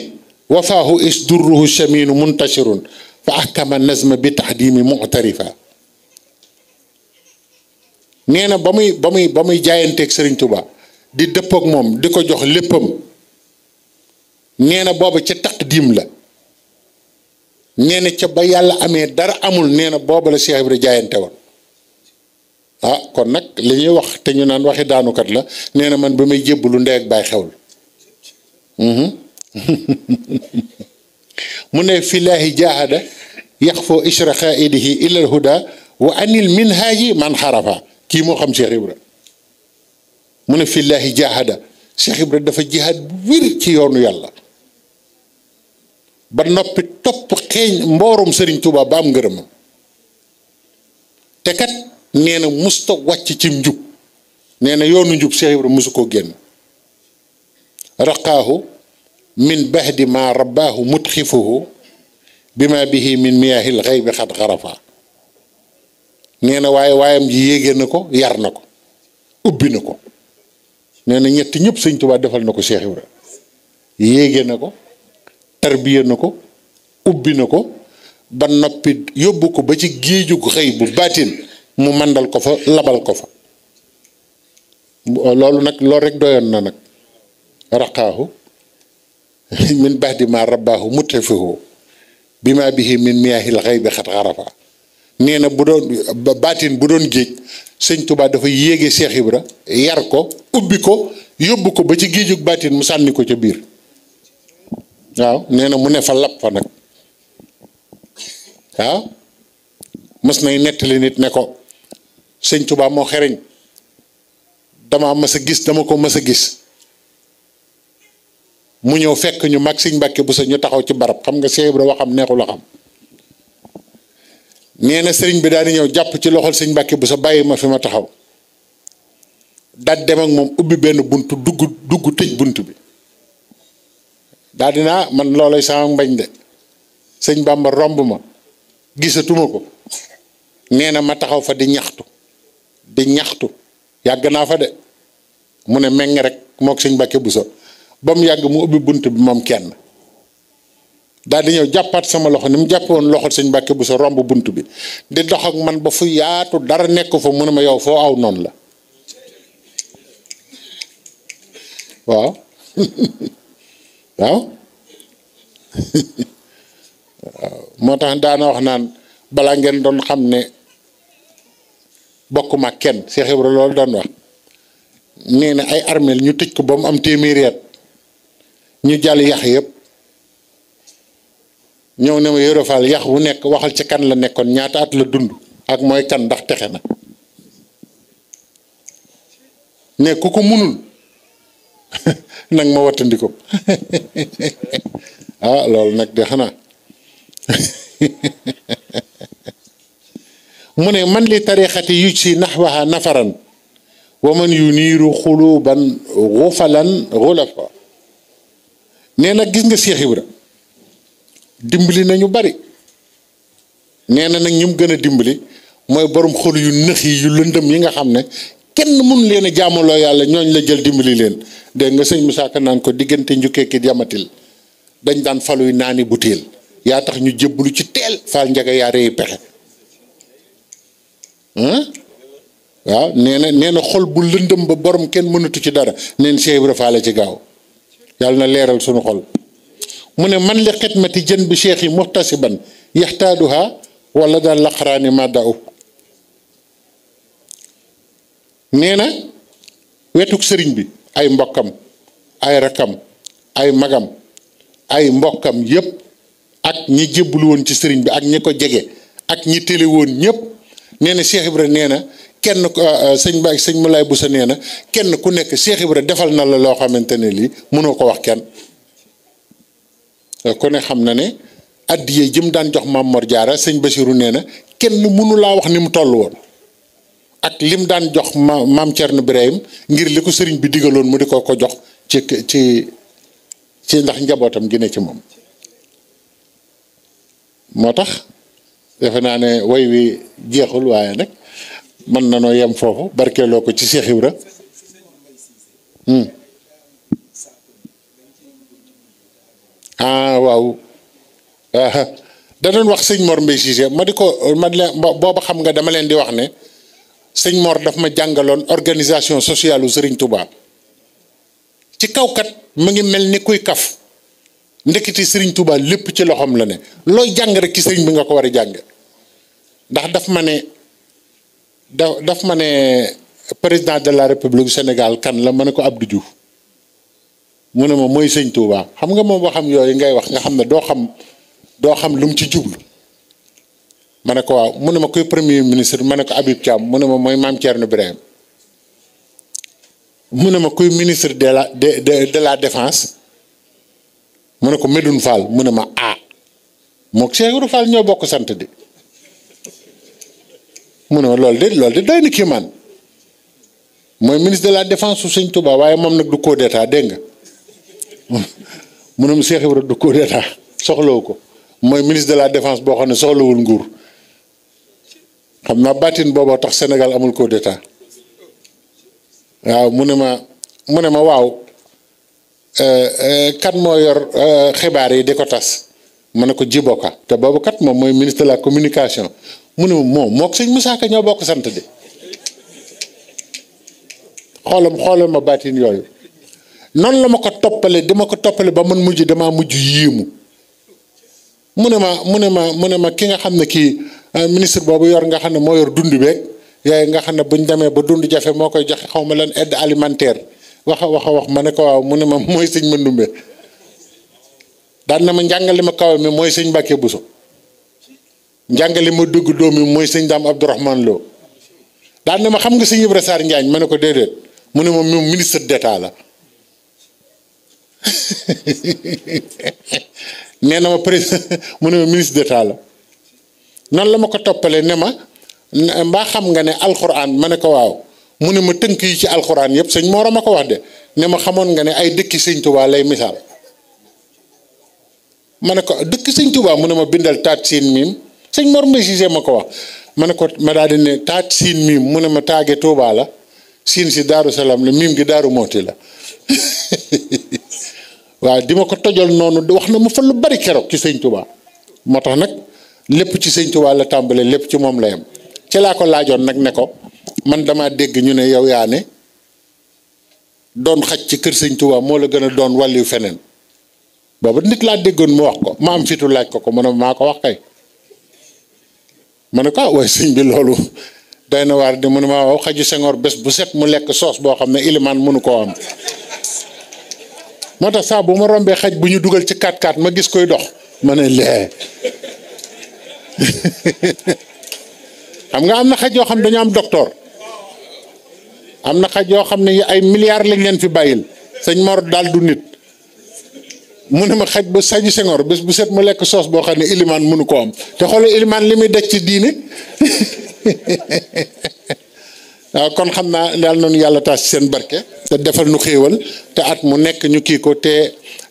wafaahu is durruhu chaminu muntashirun fa ahkama nazma bi taxdimi mu'tarifa nee na ba muy jaayanteeg Sëriñ Tuuba di dëppook moom di ko jox léppam nee na booba ca taqdim la nee na ca ba yàlla amee dara amul nee na booba la Cheikh Ibra jaayante woon kon nag li ñuy wax te ñu naan waxi daanukat la nee na man ba may jébbalu ndey ak baay xewul mu ne fillaahi jaahada yaxfoo ishra xaidihi ilal huda wa anil minhaaji man xarafa kii moo xam Cheikh Ibra mu ne fillaahi jaahada Cheikh Ibra dafa jihaad bu wér ci yoonu yàlla ba noppi topp xeeñ mboorum Sëriñ Tuuba ba am ngërëmam te kat nee na musta wàcc ci njub nee na yoonu njub Cheikh Ibra musu koo génn raqaahu min bahdi ma rabbaahu mutxifuhu bima bihi min miyaahil xaybi xat xarafa nee na waaye waayam ji yéege na ko yar na ko ubbi na ko nee na ñett ñëpp sëñ Tuubaa defal na ko Cheikh Ibra yéege na ko tarbiya na ko ubbi na ko ba noppi yóbbu ko ba ci géeju xëy bu baatin mu mandal ko fa labal ko fa loolu nag loolu rek doyoon na nag raqaahu min ba'di ma rabbaahu mutafihu bima bihi min miyaahil xaybi xat xarafa nee na bu doon baatin bu doon géej sëñ Tuubaa dafa yéege Cheikh Ibra yar ko ubbi ko yóbbu ko ba ci géejug baatin mu sànni ko ca biir waaw nee na mu ne fa lap fa nag waaw mës nay nettali nit ne ko sëñ Tuubaa moo xereñ dama mës a gis dama ko mës a gis mu ñëw fekk ñu mag sëñ Mbàkke Buso ñu taxaw ci barab xam nga Cheikh Ibra waxam neexul a xam nee na sëriñ bi daal di ñëw jàpp ci loxol sëñ Mbàkke Buso bàyyi ma fi ma taxaw daal dem ak moom ubbi benn buntu dugg tëj bunt bi daal di naa man loolay sama mbañ de sëñ Bàmba romb ma gisatuma ko nee na ma taxaw fa di ñaxtu yàgg naa fa de mu ne meññ rek mook sëñ Mbàkke Buso ba mu yàgg mu ubbi bunt bi moom kenn daal di ñëw jàppaat sama loxo ni mu jàppe woon loxol sëñ Mbàkke Buso romb bunt bi di dox ak man ba fu yaatu dara nekk fa mu ne ma yow foo aw noonu la waaw waaw moo tax daana wax naan balaa ngeen doon xam ne bokk ma kenn Cheikh Ibra loolu doon wax nee na ay armeel ñu tëj ko ba mu am téeméeri at ñu jàll yax yëpp ñëw ne ma Yoro Fall yax bu nekk waxal ci kan la nekkoon ñaata at la dund ak mooy kan ndax texe na ne ku ko munul nag ma wattandi ko ah loolu nag de xanaa mu ne man li tariqati yuj si naxwaha nafaran wa man yu niiru xuluban xufalan xulafa nee na gis nga Cheikh Ibra dimbali nañu bari nee na nag ñum gën a dimbali mooy borom xol yu nëx yi yu lëndëm yi nga xam ne kenn mun leen a jaamaloo yàlla ñooñ la jël dimbali leen dégg nga sëñ Musaa Ka naan ko diggante njukkee ki yamatil dañ daan faluy naani butéel yaa tax ñu jébbalu ci teel faal njaga yaa rëy pexe waaw nee na xol bu lëndëm ba borom kenn mënatu ci dara neen Cheikh Ibra Fall ci gaaw yàlla na leeral sunu xol mu ne man li xidmati jën bi cheikh yi muhtasiban yaxtaaduha wala daal laqaraani madda u nee na wetuk sëriñ bi ay mbokkam ay rakam ay magam ay mbokkam yépp ak ñi jébbalu woon ci sëriñ bi ak ñi ko jege ak ñi télé woon ñépp nee na Cheikh Ibra nee na kenn sëñ Moulay Bousso nee na kenn ku nekk Cheikh Ibra defal na la loo xamante ne lii mënoo ko wax kenn ku ne xam na ne addiye jëm daan jox Maam Mor Jaara sëñ Basiru nee na kenn mënu laa wax ni mu toll woon ak lim daan jox maam Cerno Birahim ngir li ko sëriñ bi digaloon mu di ko jox ci ndax njabootam gi ne ci moom moo tax defe naa ne woy wi jeexul waaye nag mën na noo yem foofu barkeeloo ko ci Cheikh Ibra waaw da doon wax sëñ Mor Mbaye Cissé ma di ko booba xam nga dama leen di wax ne sëñ Mor daf ma jàngaloon organisation sociale u Sëriñ Touba ci kawkat mu ngi mel ni kuy kaf ndeketi Sëriñ Touba lépp ci loxoom la ne looy jàng rek ci sëriñ bi nga ko war a jàng ndax daf ma ne président de la République du Sénégal kan la ma ne ko Abdou Diouf mu ne ma mooy sëñ Touba xam nga moom waxam yooyu ngay wax nga xam ne doo xam lu mu ci jublu ma ne ko waaw mu ne ma kuy premier ministre ma ne ko Habib Thiam mu ne ma mooy maam Thierno Birahim mu ne ma kuy ministre de la défense mu ne ko Medoune Fall mu ne ma mook Cheikh Ibra Fall ñoo bokk sant di mu ne ma loolu de doy na kii man mooy ministre de la défense su sëñ Touba waaye moom nag du coup d'état dégg nga mu ne ma Cheikh Ibra du coup d'état soxlawu ko mooy ministre de la défense boo xam ne soxlawul nguur xam naa baatin booboo tax Sénégal amul coup d'état waaw mu ne ma waaw kan moo yor xibaar yi di ko tas ma ne ko Djiboka te boobu kat moom mooy ministre de la communication mu ne ma moom mook sëñ Moussa Ka ñoo bokk sant de xoolal ma baatin yooyu noonu la ma ko toppale dama ko toppale ba man damaa mujj yéemu mu ne ma ki nga xam ne kii ministre boobu yor nga xam ne moo yor dund beeg yooyu nga xam ne buñ demee ba dund jafe moo koy joxe xaw ma leen aide alimentaire wax ma ne ko waaw mu ne ma mooy sëñ Mandumbe daan na ma njàngale ma kaw mi mooy sëñ Mbàkke Buso njàngale ma dugg doom mi mooy sëñ Daam Abdourahmane Lo daan na ma xam nga sëñ Ibra Sarr Njaañ ma ne ko déedéet mu ne ma moom ministre d'état la nee na ma président mu ne ma ministre d'état la noonu la ma ko toppalee ne ma mbaa xam nga ne alxuraan ma ne ko waaw mu ne ma tënk yi ci alxuraan yëpp sëñ Mor ma ko wax de ne ma xamoon nga ne ay dëkki sëñ Tuubaa lay misaal ma ne ko dëkk sëñ Tuubaa mu ne ma bindal taat siin miim sëñ Mor Mbay Siise ma ko wax ma ne ko ma daal di ne taat siin miim mu ne ma taage Tuubaa la siin si Daaru Salaam la miim gi Daaru Mooti la waaw di ma ko tojal noonu wax na ma fa lu bari keroog ci sëñ Tuubaa moo tax nag lépp ci sëñ Tuubaa la tàmbalee lépp ci moom la yam ci laa ko laajoon nag ne ko man damaa dégg ñu ne yow yaa ne doon xaj ci kër sëñ Tuubaa moo la gën a doon wàllu feneen boobu nit laa déggoon mu wax ko ma am fitu laaj ko mu ne maa ko wax kay ma ne ko waaye sëñ bi loolu day na waar di mu ne ma waaw xaju Senghor bés bu set mu lekk soos boo xam ne ilimaan mënu koo am moo tax saa bu ma rombee xaj bu ñu dugal ci 4x4 ma gis koy dox ma ne lee xam nga am na xaj yoo xam dañu am docteur am na xaj yoo xam ne ay milliards lañ leen fi bàyyil sëñ Mor daal du nit mu ne ma xaj bu saju Senghor bés bu set mu lekk soos boo xam ne ilimaan mënu ko am te xoolal ilimaan li muy daj ci diine waaw kon xam naa daal noonu yàlla taas ci seen barke te defal nu xéewal te at mu nekk ñu kii ko te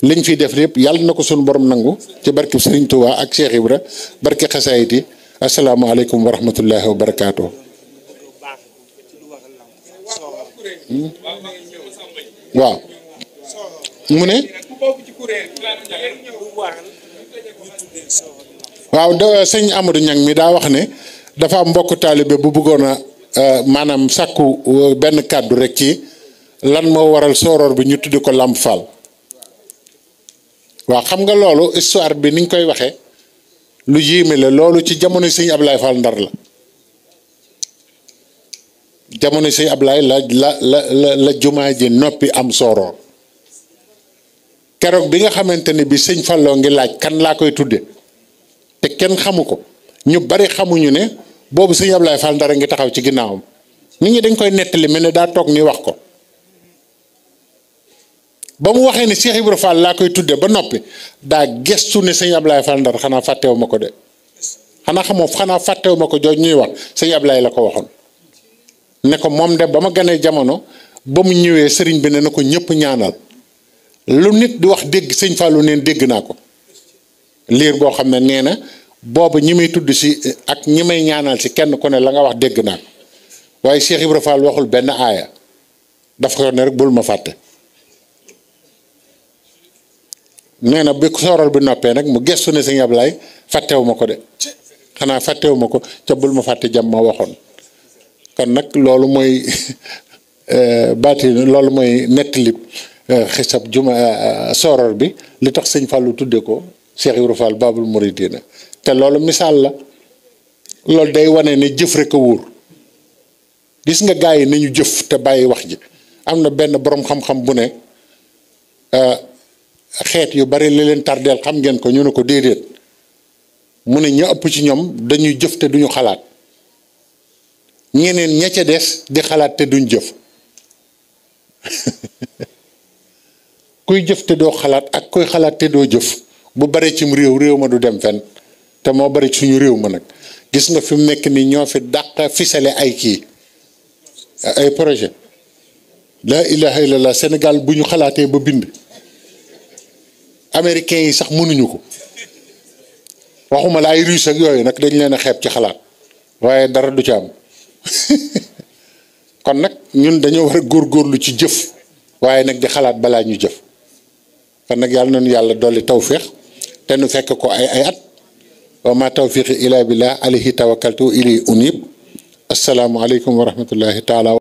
liñ fiy def yëpp yàlla na ko suñu borom nangu ci barke Serigne Touba ak Cheikh Ibra barke xasaayit yi asalaamaaleykum wa rahmatullahi wa barakaatu. waaw mu ne waaw sëñ Amadou Niang mi daa wax ne dafa am mbokk taalibe bu bëggoon a maanaam sàkku benn kàddu rek ci lan moo waral sooroor bi ñu tuddi ko Lamp Fall waaw xam nga loolu histoire bi niñ koy waxee lu yéeme la loolu ci jamono sëñ Ablaye Fall Ndar la jamono sëñ Ablaye la jumaa ji noppi am sooroor keroog bi nga xamante ne bi sëñ Falloo ngi laaj kan laa koy tudde te kenn xamu ko ñu bari xamuñu ne boobu sëñ Ablaye Fall Ndar ngi taxaw ci ginnaawam nit ñi dañ koy nettali mel ne daa toog ni wax ko ba mu waxee ne Cheikh Ibra Fall laa koy tudde ba noppi daa gestu ne sëñ Ablaye Fall Ndar xanaa fàttewu ma ko de xanaa fàttewu ma ko jooj ñuy wax sëñ Ablaye la ko waxoon ne ko moom de ba ma ganee jamono ba mu ñëwee sëriñ bi ne na ko ñëpp ñaanal lu nit di wax dégg sëñ Fallou neen dégg naa ko liir boo xam ne nee na boobu ñi may tudd si ak ñi may ñaanal si kenn ku ne la nga wax dégg naa ko waaye Cheikh Ibra Fall waxul benn aaya dafa ko ne rek bul ma fàtte nee na bi sooroor bi noppee nag mu gestu ne sëñ Ablaye fàttewu ma ko de xanaa fàttewu ma ko ca bul ma fàtte jàmm ma waxoon kon nag loolu mooy baati loolu mooy nettali xisab juma sooroor bi li tax sëñ Fallou tudde ko Cheikh Ibra Fall Babul Mouridina te loolu misaal la loolu day wane ne jëf rek a wóor gis nga gars yi nañu jëf te bàyyi wax ji am na benn borom xam-xam bu ne xeet yu bari li leen tardeel xam ngeen ko ñu ne ko déedéet mu ne ñu ëpp ci ñoom dañuy jëf te duñu xalaat ñeneen ña ca des di xalaat te duñ jëf kuy jëf te doo xalaat ak kuy xalaat te doo jëf bu bari cim réew ma du dem fenn te moo bari suñu réew ma nag gis nga fi mu nekk nii ñoo fi dàq fisale ay kii ay projet la ilaha illallah Sénégal bu ñu xalaatee ba bind américains yi sax mënuñu ko waxuma la ay russe ak yooyu nag dañ leen a xeeb ci xalaat waaye dara du ci am kon nag ñun dañoo war a góorgóorlu ci jëf waaye nag di xalaat balaa ñu jëf kon nag yàlla nañu yàlla dolli tawféex te nu fekk ko ay at wa ma tawfiqi ila billah alayhi tawakkaltu ilayhi unib assalaamu aleykum wa rahmatullahi taala